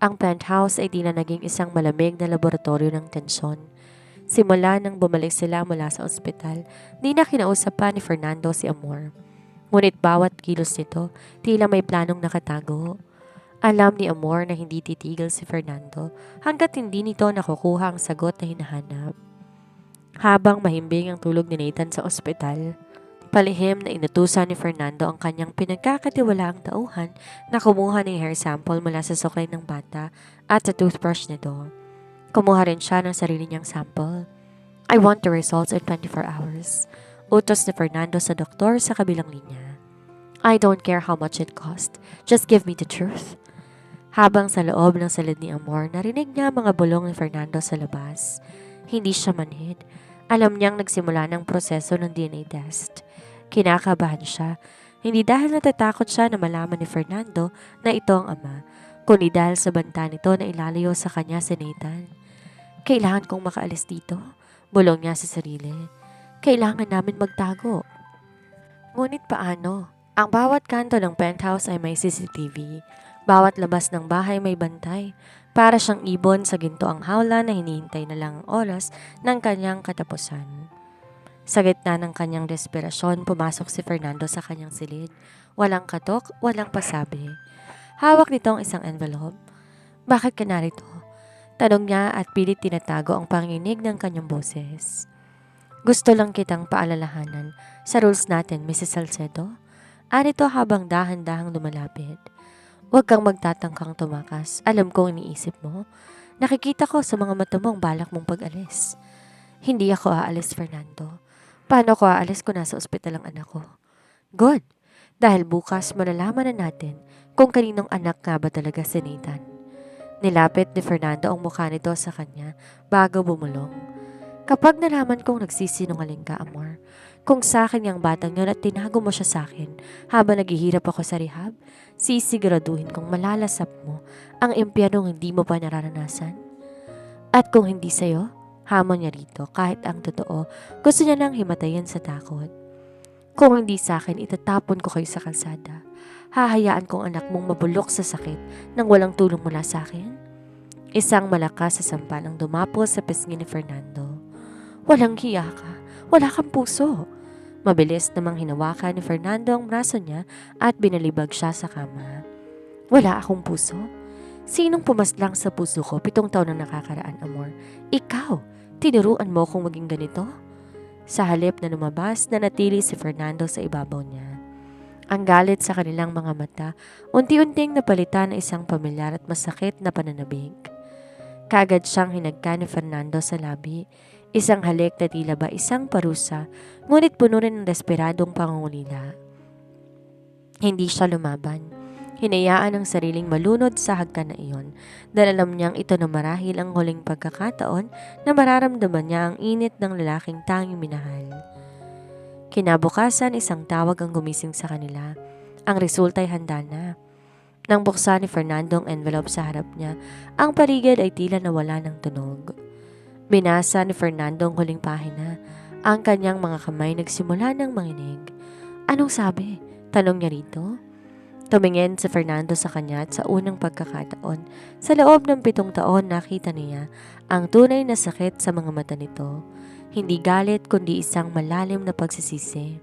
Ang penthouse ay di na naging isang malamig na laboratorio ng tensyon. Simula nang bumalik sila mula sa ospital, di na kinausap pa ni Fernando si Amor. Ngunit bawat kilos nito, tila may planong nakatago. Alam ni Amor na hindi titigil si Fernando hanggat hindi nito nakukuha ang sagot na hinahanap. Habang mahimbing ang tulog ni Nathan sa ospital, Palihim na inutusan ni Fernando ang kanyang pinagkakatiwalaang tauhan na kumuha ng hair sample mula sa suklay ng bata at sa toothbrush nito. Kumuha rin siya ng sarili niyang sample. I want the results in 24 hours. Utos ni Fernando sa doktor sa kabilang linya. I don't care how much it cost. Just give me the truth. Habang sa loob ng salid ni Amor, narinig niya mga bulong ni Fernando sa labas. Hindi siya manhid. Alam niyang nagsimula ng proseso ng DNA test. Kinakabahan siya, hindi dahil natatakot siya na malaman ni Fernando na ito ang ama, kundi dahil sa banta nito na ilalayo sa kanya si Nathan. Kailangan kong makaalis dito, bulong niya sa sarili. Kailangan namin magtago. Ngunit paano? Ang bawat kanto ng penthouse ay may CCTV. Bawat labas ng bahay may bantay. Para siyang ibon sa gintoang hawla na hinihintay na lang ang oras ng kanyang katapusan. Sa gitna ng kanyang desperasyon, pumasok si Fernando sa kanyang silid. Walang katok, walang pasabi. Hawak nito ang isang envelope. Bakit ka narito? Tanong niya at pilit tinatago ang panginig ng kanyang boses. Gusto lang kitang paalalahanan sa rules natin, Mrs. Salcedo. Anito habang dahan-dahang lumalapit. Huwag kang magtatangkang tumakas. Alam kong iniisip mo. Nakikita ko sa mga mata mong balak mong pag-alis. Hindi ako aalis, Fernando. Paano ko aalis kung nasa ospital ang anak ko? Good. Dahil bukas malalaman na natin kung kaninong anak nga ba talaga si Nathan. Nilapit ni Fernando ang mukha nito sa kanya bago bumulong. Kapag nalaman kong nagsisinungaling ka, Amor, kung sa akin yung batang yun at tinago mo siya sa akin habang naghihirap ako sa rehab, sisiguraduhin kong malalasap mo ang impyernong hindi mo pa nararanasan. At kung hindi sa'yo, hamon niya rito kahit ang totoo, gusto niya nang himatayin sa takot. Kung hindi sa akin, itatapon ko kayo sa kalsada. Hahayaan kong anak mong mabulok sa sakit nang walang tulong mula sa akin. Isang malakas sa sampalang dumapo sa pisngi ni Fernando. Walang hiya ka. Wala kang puso. Mabilis namang hinawakan ni Fernando ang braso niya at binalibag siya sa kama. Wala akong puso? Sinong pumaslang sa puso ko 7 taon na nakakaraan, Amor? Ikaw! Tinuruan mo kung maging ganito? Sa halip na lumabas, nanatili si Fernando sa ibabaw niya. Ang galit sa kanilang mga mata, unti-unting napalitan ng isang pamilyar at masakit na pananabig. Kaagad siyang hinagka ni Fernando sa labi, isang halik na tila ba isang parusa, ngunit puno rin ng desperadong pangungulila. Hindi siya lumaban. Hinayaan ang sariling malunod sa hagkan na iyon dahil alam niyang ito na marahil ang huling pagkakataon na mararamdaman niya ang init ng lalaking tanging minahal. Kinabukasan, isang tawag ang gumising sa kanila. Ang resulta ay handa na. Nang buksan ni Fernando ang envelope sa harap niya, ang paligid ay tila nawala ng tunog. Binasa ni Fernando ang huling pahina. Ang kanyang mga kamay nagsimula ng manginig. Anong sabi? Tanong niya rito. Tumingin si Fernando sa kanya at sa unang pagkakataon, sa loob ng 7 taon nakita niya ang tunay na sakit sa mga mata nito. Hindi galit kundi isang malalim na pagsisisi.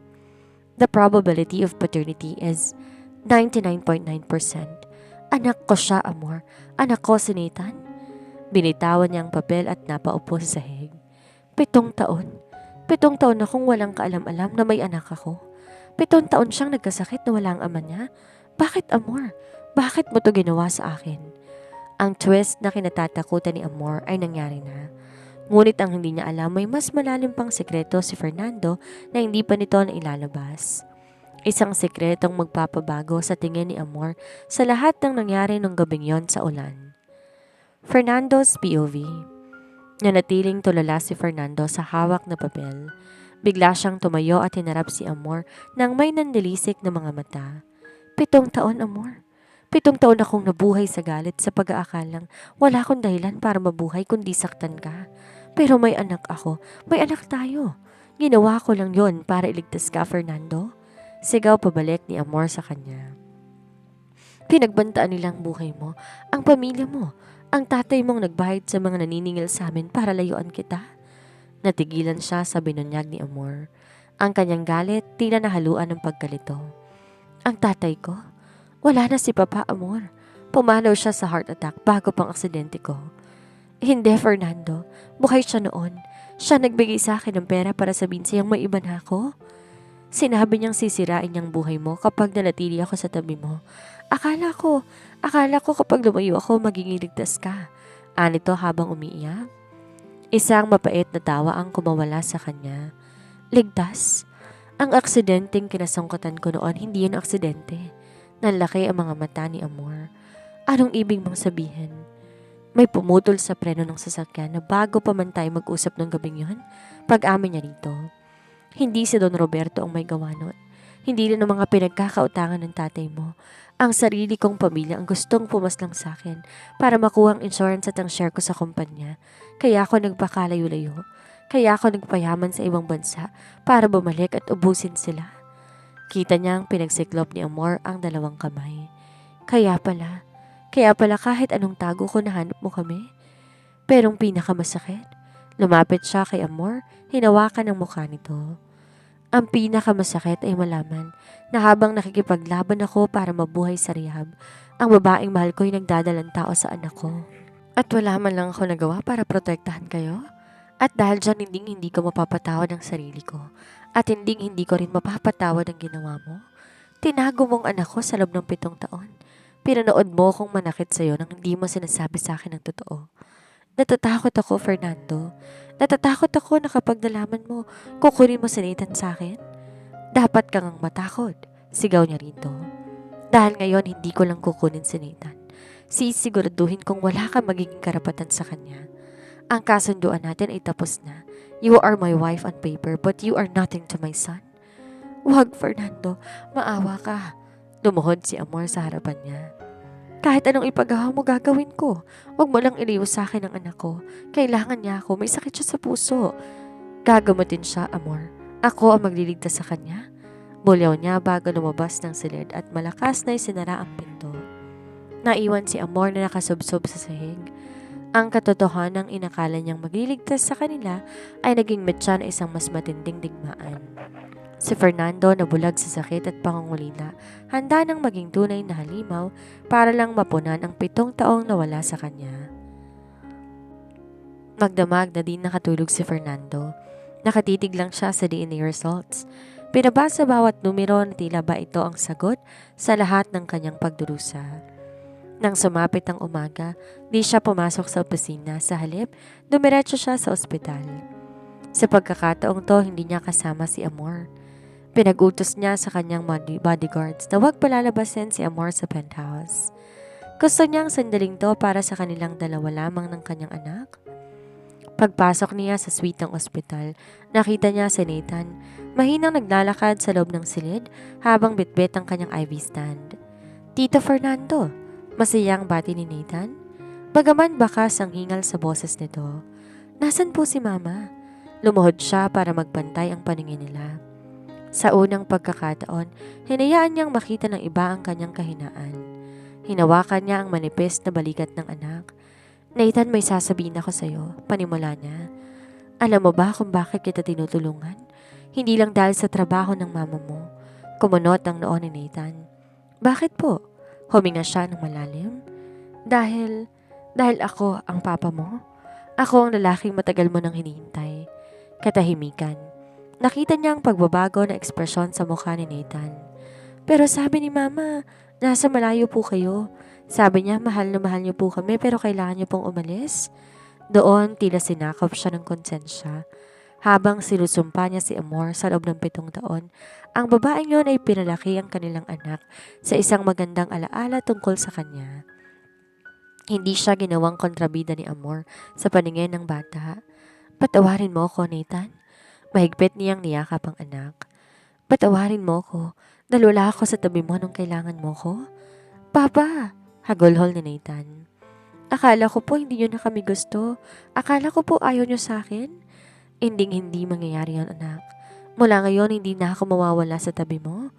The probability of paternity is 99.9%. Anak ko siya, Amor. Anak ko si Nathan. Binitawan niya ang papel at napaupo sa sahig. 7 taon. 7 taon akong walang kaalam-alam na may anak ako. 7 taon siyang nagkasakit na walang ama niya. Bakit, Amor? Bakit mo to ginawa sa akin? Ang twist na kinatatakutan ni Amor ay nangyari na. Ngunit ang hindi niya alam, may mas malalim pang sekreto si Fernando na hindi pa nito na ilalabas. Isang sekretong magpapabago sa tingin ni Amor sa lahat ng nangyari nung gabing yon sa ulan. Fernando's POV. Nanatiling tulala si Fernando sa hawak na papel. Bigla siyang tumayo at hinarap si Amor nang may nandilisik na mga mata. 7 taon, Amor. 7 taon akong nabuhay sa galit sa pag-aakalang wala akong dahilan para mabuhay kundi saktan ka. Pero may anak ako. May anak tayo. Ginawa ko lang yon para iligtas ka, Fernando. Sigaw pabalik ni Amor sa kanya. Pinagbantaan nilang buhay mo, ang pamilya mo, ang tatay mong nagbayad sa mga naniningil sa amin para layuan kita. Natigilan siya sa binunyag ni Amor. Ang kanyang galit tila nahaluan ng pagkalito. Ang tatay ko? Wala na si Papa, Amor. Pumanaw siya sa heart attack bago pang aksidente ko. Hindi, Fernando. Buhay siya noon. Siya nagbigay sa akin ng pera para sabihin siyang may iba na ako. Sinabi niyang sisirain niyang buhay mo kapag nanatili ako sa tabi mo. Akala ko kapag lumayo ako magiging ligtas ka. Anito habang umiiyak. Isang mapait na tawa ang kumawala sa kanya. Ligtas? Ang aksidenteng kinasangkutan ko noon, hindi yun aksidente. Nanlaki ang mga mata ni Amor. Anong ibig mong sabihin? May pumutol sa preno ng sasakyan na bago pa man tayo mag-usap ng gabing yun, pag-amin niya dito. Hindi si Don Roberto ang may gawa nun. Hindi rin ang mga pinagkakautangan ng tatay mo. Ang sarili kong pamilya ang gustong pumaslang sa akin para makuha ang insurance at ang share ko sa kumpanya. Kaya ako nagpakalayo-layo. Kaya ako nagpayaman sa ibang bansa para bumalik at ubusin sila. Kita niya ang pinagsiklop ni Amor ang dalawang kamay. Kaya pala kahit anong tago ko nahanap mo kami. Pero ang pinakamasakit, lumapit siya kay Amor, hinawakan ang mukha nito. Ang pinakamasakit ay malaman na habang nakikipaglaban ako para mabuhay sa rehab, ang babaeng mahal ko ay nagdadalang tao sa anak ko. At wala man lang ako nagawa para protektahan kayo. At dahil dyan hindi ko mapapatawad ang sarili ko. At hindi ko rin mapapatawad ang ginawa mo. Tinago mong anak ko sa loob ng 7 taon. Pinanood mo akong manakit sa'yo nang hindi mo sinasabi sa akin ang totoo. Natatakot ako, Fernando. Natatakot ako na kapag nalaman mo, kukunin mo si Nathan sa akin. Dapat kang ang matakot, sigaw niya rito. Dahil ngayon hindi ko lang kukunin si Nathan. Sisiguraduhin kong wala kang magiging karapatan sa kanya. Ang kasunduan natin ay tapos na. You are my wife on paper but you are nothing to my son. Huwag, Fernando. Maawa ka. Lumuhod si Amor sa harapan niya. Kahit anong ipagawa mo gagawin ko. Huwag mo lang iliwas sa akin ang anak ko. Kailangan niya ako. May sakit siya sa puso. Gagamutin siya, Amor. Ako ang magliligtas sa kanya. Bulyaw niya bago lumabas ng silid at malakas na isinara ang pinto. Naiwan si Amor na nakasubsob sa sahig. Ang katotohanang inakala niyang magliligtas sa kanila ay naging metsa na isang mas matinding digmaan. Si Fernando nabulag sa sakit at pangungulila, handa nang maging tunay na halimaw para lang mapunan ang 7 taong nawala sa kanya. Magdamag na din nakatulog si Fernando. Nakatitig lang siya sa DNA results. Pinabasa bawat numero na tila ba ito ang sagot sa lahat ng kanyang pagdurusa. Nang sumapit ang umaga, di siya pumasok sa opisina. Sa halip, dumiretso siya sa ospital. Sa pagkakataong to, hindi niya kasama si Amor. Pinag-utos niya sa kanyang bodyguards na huwag palalabasin si Amor sa penthouse. Gusto niyang sandaling to para sa kanilang dalawa lamang ng kanyang anak. Pagpasok niya sa suite ng ospital, nakita niya si Nathan, mahinang naglalakad sa loob ng silid habang bitbit ang kanyang IV stand. Tito Fernando, masayang bati ni Nathan. Bagaman bakas ang hingal sa boses nito. Nasaan po si Mama? Lumuhod siya para magpantay ang paningin nila. Sa unang pagkakataon, hinayaan niyang makita ng iba ang kanyang kahinaan. Hinawakan niya ang manipis na balikat ng anak. Nathan, may sasabihin ako sa'yo, panimula niya. Alam mo ba kung bakit kita tinutulungan? Hindi lang dahil sa trabaho ng mama mo. Kumunot ang noo ni Nathan. Bakit po? Huminga siya ng malalim. Dahil ako ang papa mo. Ako ang lalaking matagal mo nang hinihintay. Katahimikan. Nakita niya ang pagbabago na ekspresyon sa mukha ni Nathan. Pero sabi ni Mama, nasa malayo po kayo. Sabi niya, mahal na mahal niyo po kami pero kailangan niyo pong umalis. Doon, tila sinakop siya ng konsensya. Habang sinusumpa niya si Amor sa loob ng 7 taon, ang babaeng yon ay pinalaki ang kanilang anak sa isang magandang alaala tungkol sa kanya. Hindi siya ginawang kontrabida ni Amor sa paningin ng bata. Patawarin mo ako, Nathan. Mahigpit niyang niyakap ang anak. Patawarin mo ko dahil wala ako sa tabi mo nung kailangan mo ko. Papa! Hagulhol ni Nathan. Akala ko po hindi niyo na kami gusto. Akala ko po ayaw niyo sa akin. Hindi mangyayari yan, anak. Mula ngayon hindi na ako mawawala sa tabi mo.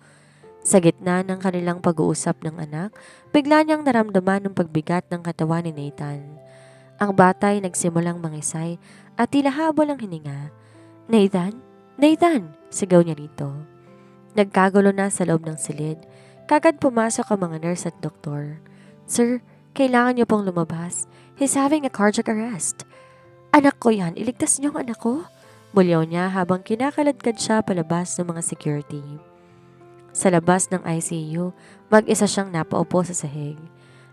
Sa gitna ng kanilang pag-uusap ng anak, bigla niyang naramdaman ng pagbigat ng katawan ni Nathan. Ang bata ay nagsimulang mangisay at tila habol ang hininga. Nathan? Nathan! Sigaw niya rito. Nagkagulo na sa loob ng silid. Kagad pumasok ang mga nurse at doktor. Sir, kailangan niyo pong lumabas. He's having a cardiac arrest. Anak ko yan, iligtas niyo ang anak ko. Bulyaw niya habang kinakaladkad siya palabas ng mga security. Sa labas ng ICU, mag-isa siyang napaupo sa sahig.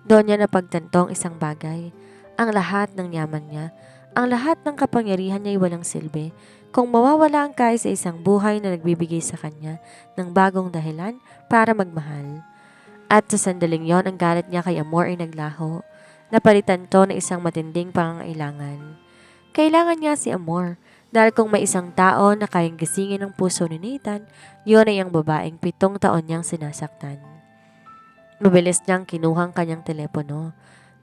Doon niya napagtantong isang bagay. Ang lahat ng yaman niya, ang lahat ng kapangyarihan niya ay walang silbi kung mawawala ang Kai sa isang buhay na nagbibigay sa kanya ng bagong dahilan para magmahal. At sa sandaling yon, ang galit niya kay Amor ay naglaho. Napalitan to ng isang matinding pangangailangan. Kailangan niya si Amor dahil kung may isang tao na kayang gisingin ang puso ni Nathan, yun ay ang babaeng 7 taon niyang sinasaktan. Mabilis niyang kinuhang kanyang telepono.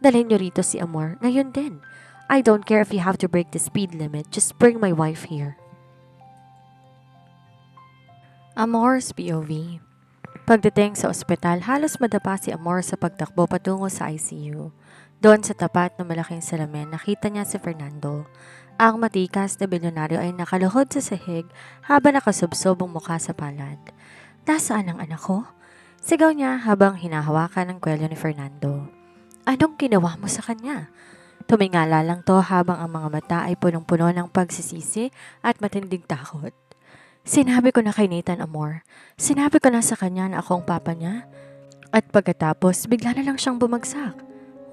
Dalhin niyo rito si Amor, ngayon din. I don't care if you have to break the speed limit, just bring my wife here. Amor's POV. Pagdating sa ospital, halos madapa si Amor sa pagtakbo patungo sa ICU. Doon sa tapat ng malaking salamin, nakita niya si Fernando. Ang matikas na bilyonaryo ay nakaluhod sa sahig habang nakasubsob ang mukha sa palad. Nasaan ang anak ko? Sigaw niya habang hinahawakan ang kwelyo ni Fernando. Anong ginawa mo sa kanya? Tumingala lang to habang ang mga mata ay punong-puno ng pagsisisi at matinding takot. Sinabi ko na kay Nathan, Amor. Sinabi ko na sa kanya na ako ang papa niya. At pagkatapos, bigla na lang siyang bumagsak.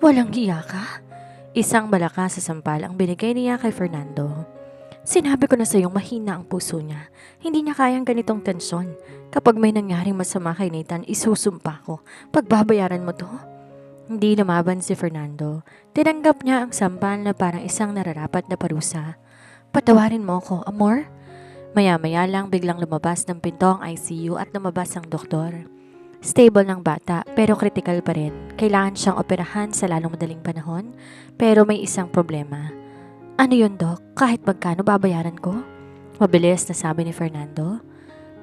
Walang hiya ka? Isang malakas sa sampal ang binigay niya kay Fernando. Sinabi ko na sa iyong mahina ang puso niya. Hindi niya kayang ganitong tensyon. Kapag may nangyaring masama kay Nathan, isusumpa ko. Pagbabayaran mo to? Hindi lumaban si Fernando. Tinanggap niya ang sampal na parang isang nararapat na parusa. Patawarin mo ko, Amor? Maya-maya lang biglang lumabas ng pinto ang ICU at lumabas ang doktor. Stable ng bata pero critical pa rin. Kailangan siyang operahan sa lalong madaling panahon pero may isang problema. Ano yun, Doc? Kahit magkano babayaran ko? Mabilis na sabi ni Fernando.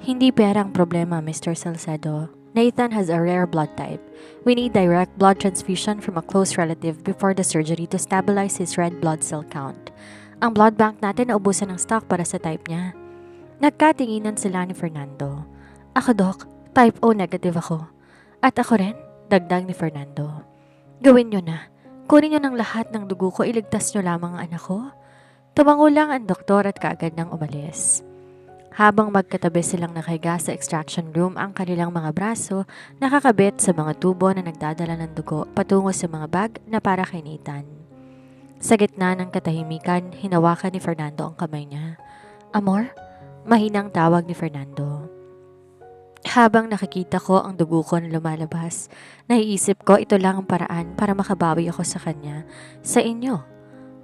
Hindi pera ang problema, Mr. Salcedo. Nathan has a rare blood type. We need direct blood transfusion from a close relative before the surgery to stabilize his red blood cell count. Ang blood bank natin naubusan ng stock para sa type niya. Nagkatinginan sila ni Fernando. Ako, Doc, type O negative ako. At ako rin, dagdag ni Fernando. Gawin nyo na. Kunin nyo ng lahat ng dugo ko, iligtas nyo lamang ang anak ko. Tumango lang ang doktor at kaagad nang umalis. Habang magkatabi silang nakahiga sa extraction room, ang kanilang mga braso nakakabit sa mga tubo na nagdadala ng dugo patungo sa mga bag na para kay Nathan. Sa gitna ng katahimikan, hinawakan ni Fernando ang kamay niya. Amor? Mahinang tawag ni Fernando. Habang nakikita ko ang dugo ko na lumalabas, naiisip ko ito lang ang paraan para makabawi ako sa kanya, sa inyo.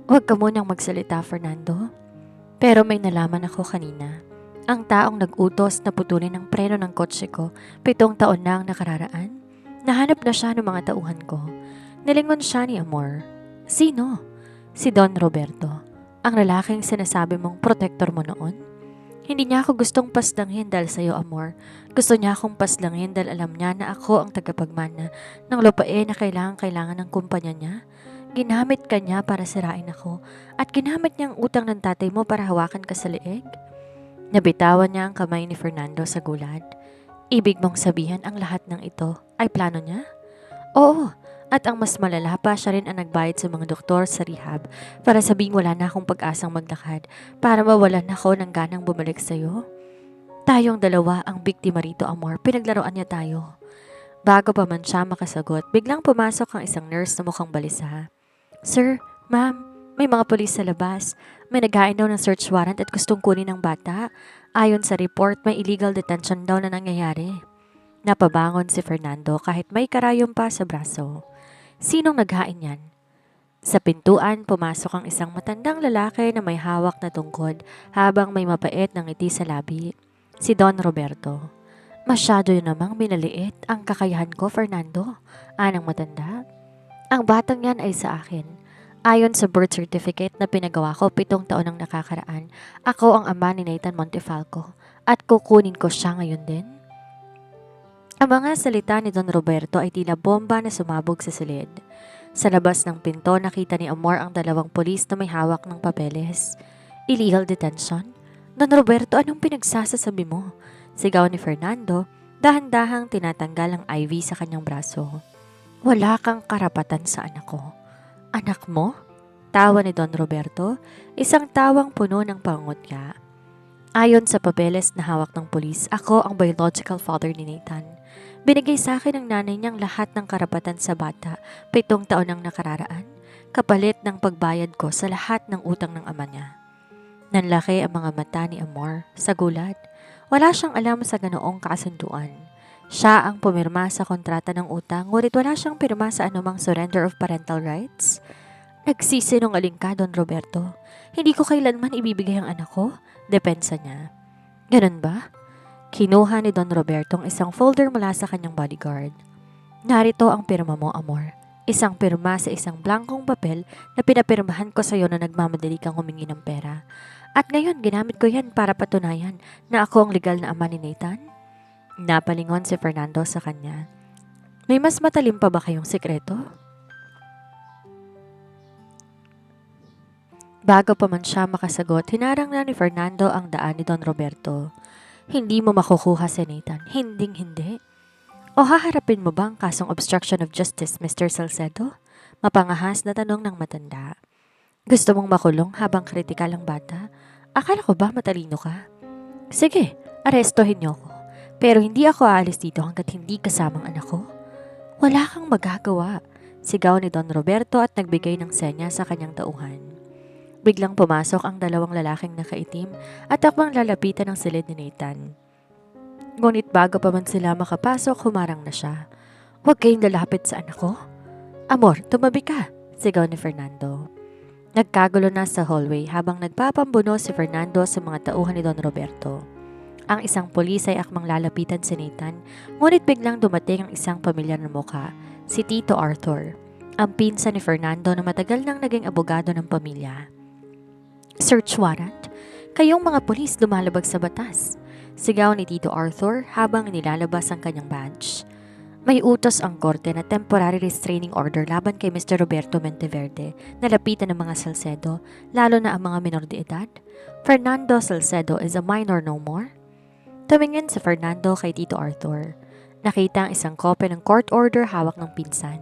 Huwag ka munang magsalita, Fernando. Pero may nalaman ako kanina. Ang taong nag-utos na putulin ang preno ng kotse ko, 7 taon na ang nakararaan. Nahanap na siya ng mga tauhan ko. Nilingon siya ni Amor. Sino? Si Don Roberto. Ang lalaking sinasabi mong protector mo noon? Hindi niya ako gustong paslangin dahil sa'yo, Amor. Gusto niya akong paslangin dahil alam niya na ako ang tagapagmana ng lupain na kailangan ng kumpanya niya. Ginamit ka niya para sirain ako at ginamit niya ang utang ng tatay mo para hawakan ka sa leeg. Nabitawan niya ang kamay ni Fernando sa gulat. Ibig mong sabihin ang lahat ng ito ay plano niya? Oo. At ang mas malala pa, siya rin ang nagbayad sa mga doktor sa rehab para sabing wala na akong pag-asang maglakad para mawalan ako ng ganang bumalik sa'yo. Tayong dalawa ang biktima rito, Amor. Pinaglaruan niya tayo. Bago pa man siya makasagot, biglang pumasok ang isang nurse na mukhang balisa. Sir, ma'am, may mga pulis sa labas. May naghain daw ng search warrant at gustong kunin ng bata. Ayon sa report, may illegal detention daw na nangyayari. Napabangon si Fernando kahit may karayom pa sa braso. Sinong naghain yan? Sa pintuan, pumasok ang isang matandang lalaki na may hawak na tungkod habang may mapait na ngiti sa labi. Si Don Roberto. Masyado yun namang minaliit ang kakayahan ko, Fernando. Anang matanda? Ang batang yan ay sa akin. Ayon sa birth certificate na pinagawa ko 7 taon ang nakakaraan, ako ang ama ni Nathan Montefalco at kukunin ko siya ngayon din. Ang mga salita ni Don Roberto ay tila bomba na sumabog sa silid. Sa labas ng pinto, nakita ni Amor ang 2 pulis na may hawak ng papeles. Illegal detention? Don Roberto, anong pinagsasasabi mo? Sigaw ni Fernando, dahan-dahang tinatanggal ang IV sa kanyang braso. Wala kang karapatan sa anak ko. Anak mo? Tawa ni Don Roberto, isang tawang puno ng pangungutya. Ayon sa papeles na hawak ng pulis, ako ang biological father ni Nathan. Binigay sa akin ng nanay niyang lahat ng karapatan sa bata 7 taon ang nakararaan, kapalit ng pagbayad ko sa lahat ng utang ng ama niya. Nanlaki ang mga mata ni Amor sa gulat. Wala siyang alam sa ganoong kasunduan. Siya ang pumirma sa kontrata ng utang, ngunit wala siyang pirma sa anumang surrender of parental rights. Nagsisinungaling ka, Don Roberto. Hindi ko kailanman ibibigay ang anak ko. Depensa niya. Ganun ba? Kinuha ni Don Roberto ang isang folder mula sa kanyang bodyguard. Narito ang pirma mo, Amor. Isang pirma sa isang blankong papel na pinapirmahan ko sa iyo na nagmamadali kang humingi ng pera. At ngayon, ginamit ko yan para patunayan na ako ang legal na ama ni Nathan. Napalingon si Fernando sa kanya. May mas matalim pa ba kayong sekreto? Bago pa man siya makasagot, hinarang na ni Fernando ang daan ni Don Roberto. Hindi mo makukuha si Nathan. Hinding-hindi. O haharapin mo ba ang kasong obstruction of justice, Mr. Salcedo? Mapangahas na tanong ng matanda. Gusto mong makulong habang kritikal ang bata? Akala ko ba matalino ka? Sige, arestohin niyo ako. Pero hindi ako aalis dito hanggat hindi kasamang anak ko. Wala kang magagawa, sigaw ni Don Roberto at nagbigay ng senya sa kanyang tauhan. Biglang pumasok ang dalawang lalaking nakaitim at takbang lalapitan ng silid ni Nathan. Ngunit bago pa man sila makapasok, humarang na siya. Huwag kayong lalapit sa anak ko. Amor, tumabi ka, sigaw ni Fernando. Nagkagulo na sa hallway habang nagpapambuno si Fernando sa mga tauhan ni Don Roberto. Ang isang pulis ay akmang lalapitan si Nathan, ngunit biglang dumating ang isang pamilyar na mukha, si Tito Arthur, ang pinsan ni Fernando na matagal nang naging abogado ng pamilya. Search warrant? Kayong mga pulis lumalabag sa batas. Sigaw ni Tito Arthur habang nilalabas ang kanyang badge. May utos ang korte na temporary restraining order laban kay Mr. Roberto Monteverde na lapitan ng mga Salcedo, lalo na ang mga minor de edad. Fernando Salcedo is a minor no more. Tumingin si Fernando kay Tito Arthur. Nakita ang isang kopya ng court order hawak ng pinsan.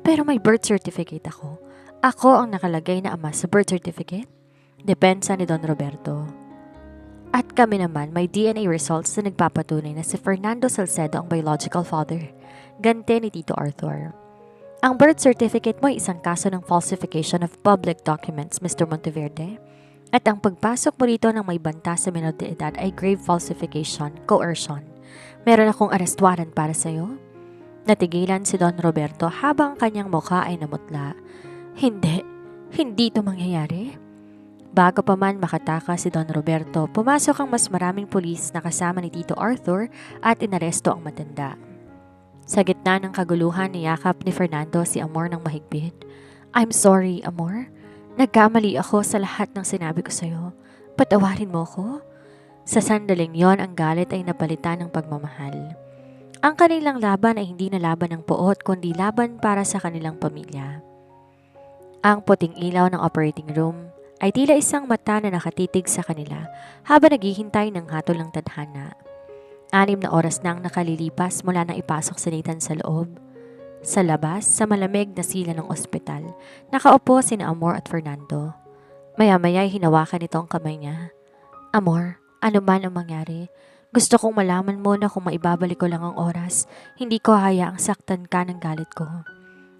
Pero may birth certificate ako. Ako ang nakalagay na ama sa birth certificate. Depensa ni Don Roberto. At kami naman may DNA results na nagpapatunay na si Fernando Salcedo ang biological father. Gante ni Tito Arthur. Ang birth certificate mo ay isang kaso ng falsification of public documents, Mr. Monteverde. At ang pagpasok mo rito ng may banta sa minor de edad ay grave falsification, coercion. Meron akong arrest warrant para sa'yo. Natigilan si Don Roberto habang kanyang mukha ay namutla. Hindi ito mangyayari. Bago pa man makataka si Don Roberto, pumasok ang mas maraming pulis na kasama ni Tito Arthur at inaresto ang matanda. Sa gitna ng kaguluhan, niyakap ni Fernando si Amor ng mahigpit. I'm sorry, Amor. Nagkamali ako sa lahat ng sinabi ko sa'yo. Patawarin mo ko? Sa sandaling yon, ang galit ay napalitan ng pagmamahal. Ang kanilang laban ay hindi na laban ng puot kundi laban para sa kanilang pamilya. Ang puting ilaw ng operating room ay tila isang mata na nakatitig sa kanila habang naghihintay ng hatol ng tadhana. 6 na oras nang nakalilipas mula nang ipasok si Nathan sa loob. Sa labas, sa malamig na sila ng ospital, nakaupo sina Amor at Fernando. Maya-maya ay hinawakan nito ang kamay niya. Amor, ano man ang mangyari, gusto kong malaman mo na kung maibabalik ko lang ang oras, hindi ko hayaang saktan ka ng galit ko.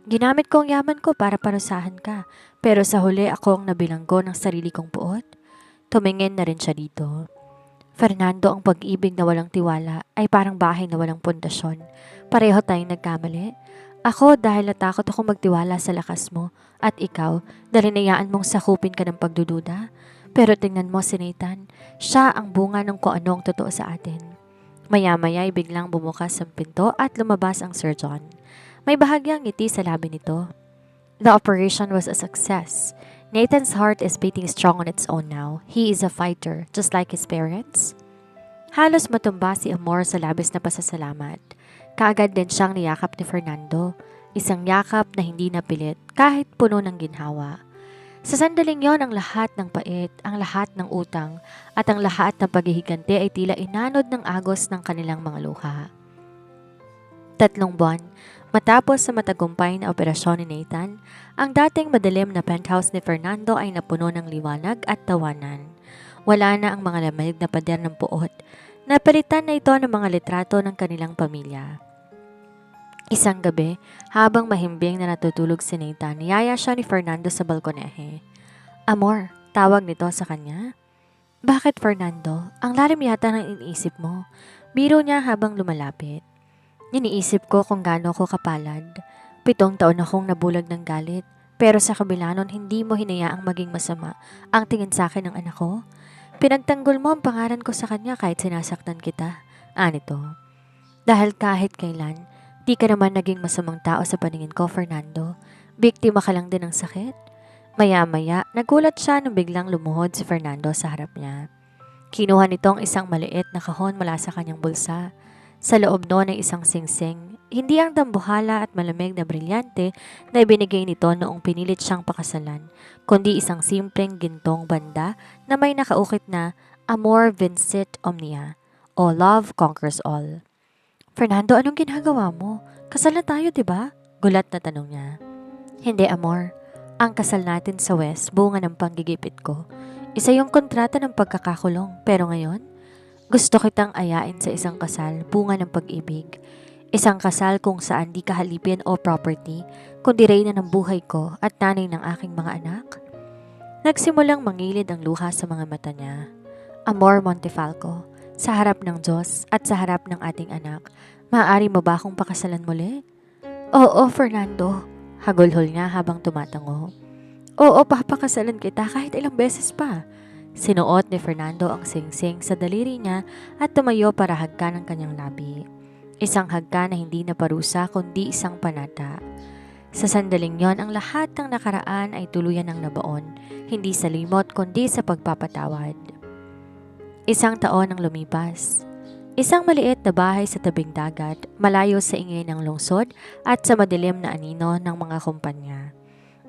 Ginamit ko ang yaman ko para parusahan ka, pero sa huli ako ang nabilanggo ng sarili kong puot. Tumingin na rin siya dito. Fernando, ang pag-ibig na walang tiwala ay parang bahay na walang pundasyon. Pareho tayong nagkamali. Ako dahil natakot ako magtiwala sa lakas mo at ikaw dahil hinayaan mong sakupin ka ng pagdududa. Pero tingnan mo si Nathan, siya ang bunga ng kung ano ang totoo sa atin. Maya-maya ay biglang bumukas ang pinto at lumabas ang surgeon. May bahagyang ngiti sa labi nito. The operation was a success. Nathan's heart is beating strong on its own now. He is a fighter, just like his parents. Halos matumba si Amor sa labis na pasasalamat. Kaagad din siyang niyakap ni Fernando. Isang yakap na hindi napilit kahit puno ng ginhawa. Sa sandaling yon, ang lahat ng pait, ang lahat ng utang, at ang lahat ng paghihiganti ay tila inanod ng agos ng kanilang mga luha. 3 buwan, matapos sa matagumpay na operasyon ni Nathan, ang dating madilim na penthouse ni Fernando ay napuno ng liwanag at tawanan. Wala na ang mga lamig na pader ng puot. Napalitan na ito ng mga litrato ng kanilang pamilya. Isang gabi, habang mahimbing na natutulog si Nathan, niyaya siya ni Fernando sa balkonehe. Amor, tawag nito sa kanya. Bakit Fernando? Ang lalim yata ng iniisip mo. Biro niya habang lumalapit. Iniisip ko kung gaano ko kapalad. 7 taon akong nabulag ng galit. Pero sa kabila nun, hindi mo hinayaang maging masama ang tingin sa akin ng anak ko. Pinagtanggol mo ang pangalan ko sa kanya kahit sinasaktan kita. Anito. Dahil kahit kailan, di ka naman naging masamang tao sa paningin ko, Fernando. Biktima ka lang din ng sakit. Maya-maya, nagulat siya nung biglang lumuhod si Fernando sa harap niya. Kinuha nitong isang maliit na kahon mula sa kanyang bulsa. Sa loob noon ay isang singsing. Hindi ang dambuhala at malamig na brilyante na ibinigay nito noong pinilit siyang pakasalan, kundi isang simpleng gintong banda na may nakaukit na Amor Vincit Omnia o Love Conquers All. Fernando, anong ginagawa mo? Kasal na tayo, diba? Gulat na tanong niya. Hindi, Amor. Ang kasal natin sa West, bunga ng panggigipit ko. Isa yung kontrata ng pagkakakulong, pero ngayon, gusto kitang ayain sa isang kasal, bunga ng pag-ibig. Isang kasal kung saan di kahalipin o property, kundi reyna ng buhay ko at nanay ng aking mga anak. Nagsimulang mangilid ang luha sa mga mata niya. Amor Montefalco, sa harap ng Diyos at sa harap ng ating anak, maaari mo ba akong pakasalan muli? Oo, Fernando, hagulhol niya habang tumatango. Oo, papakasalan kita kahit ilang beses pa. Sinuot ni Fernando ang singsing sa daliri niya at tumayo para hagkan ang kanyang labi. Isang hagka na hindi na parusa kundi isang panata. Sa sandaling yon, ang lahat ng nakaraan ay tuluyan ng nabaon, hindi sa limot kundi sa pagpapatawad. Isang taon ang lumipas. Isang maliit na bahay sa tabing dagat, malayo sa ingay ng lungsod at sa madilim na anino ng mga kumpanya.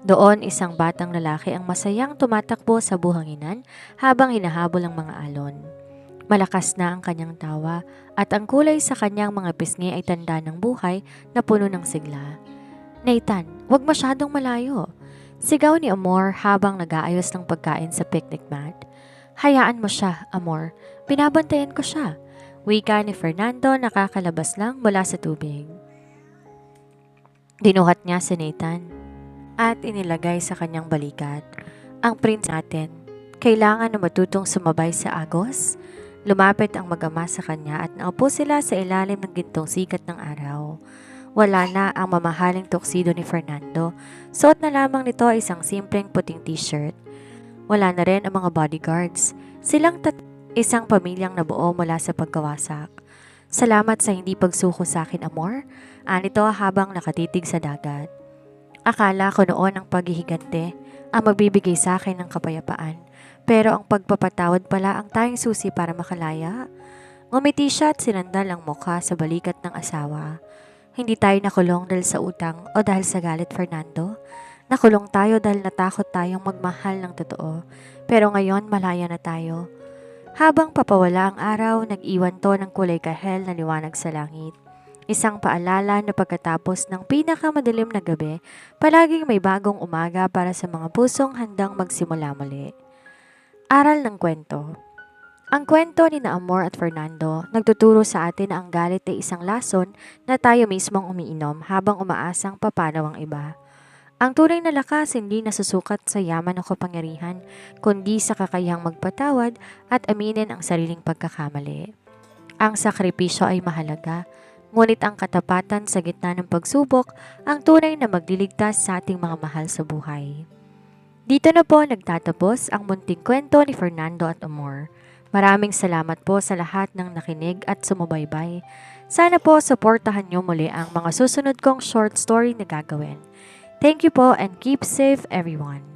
Doon isang batang lalaki ang masayang tumatakbo sa buhanginan habang hinahabol ang mga alon. Malakas na ang kanyang tawa at ang kulay sa kanyang mga pisngi ay tanda ng buhay na puno ng sigla. Nathan, huwag masyadong malayo. Sigaw ni Amor habang nag-aayos ng pagkain sa picnic mat. Hayaan mo siya, Amor. Binabantayan ko siya. Wika ni Fernando nakakalabas lang mula sa tubig. Dinuhat niya si Nathan at inilagay sa kanyang balikat. Ang prince natin, kailangan na matutong sumabay sa agos. Lumapit ang mag-ama sa kanya at naupo sila sa ilalim ng gintong sikat ng araw. Wala na ang mamahaling tuxedo ni Fernando. Suot na lamang nito isang simpleng puting t-shirt. Wala na rin ang mga bodyguards. Silang isang pamilyang nabuo mula sa pagkawasak. Salamat sa hindi pagsuko sa akin, Amor. Anito habang nakatitig sa dagat. Akala ko noon ang paghihigante ang magbibigay sa akin ng kapayapaan. Pero ang pagpapatawad pala ang tayong susi para makalaya. Ngumiti siya at sinandal ang mukha sa balikat ng asawa. Hindi tayo nakulong dahil sa utang o dahil sa galit, Fernando. Nakulong tayo dahil natakot tayong magmahal ng totoo. Pero ngayon malaya na tayo. Habang papawala ang araw, nag-iwan to ng kulay kahel na liwanag sa langit. Isang paalala na pagkatapos ng pinakamadilim na gabi, palaging may bagong umaga para sa mga pusong handang magsimula muli. Aral ng kwento. Ang kwento ni na Amor at Fernando nagtuturo sa atin na ang galit ay isang lason na tayo mismong umiinom habang umaasang papanaw ang iba. Ang tunay na lakas hindi nasusukat sa yaman o kapangyarihan, kundi sa kakayahang magpatawad at aminin ang sariling pagkakamali. Ang sakripisyo ay mahalaga, ngunit ang katapatan sa gitna ng pagsubok ang tunay na magliligtas sa ating mga mahal sa buhay. Dito na po nagtatapos ang munting kwento ni Fernando at Amor. Maraming salamat po sa lahat ng nakinig at sumubaybay. Sana po suportahan niyo muli ang mga susunod kong short story na gagawin. Thank you po and keep safe everyone.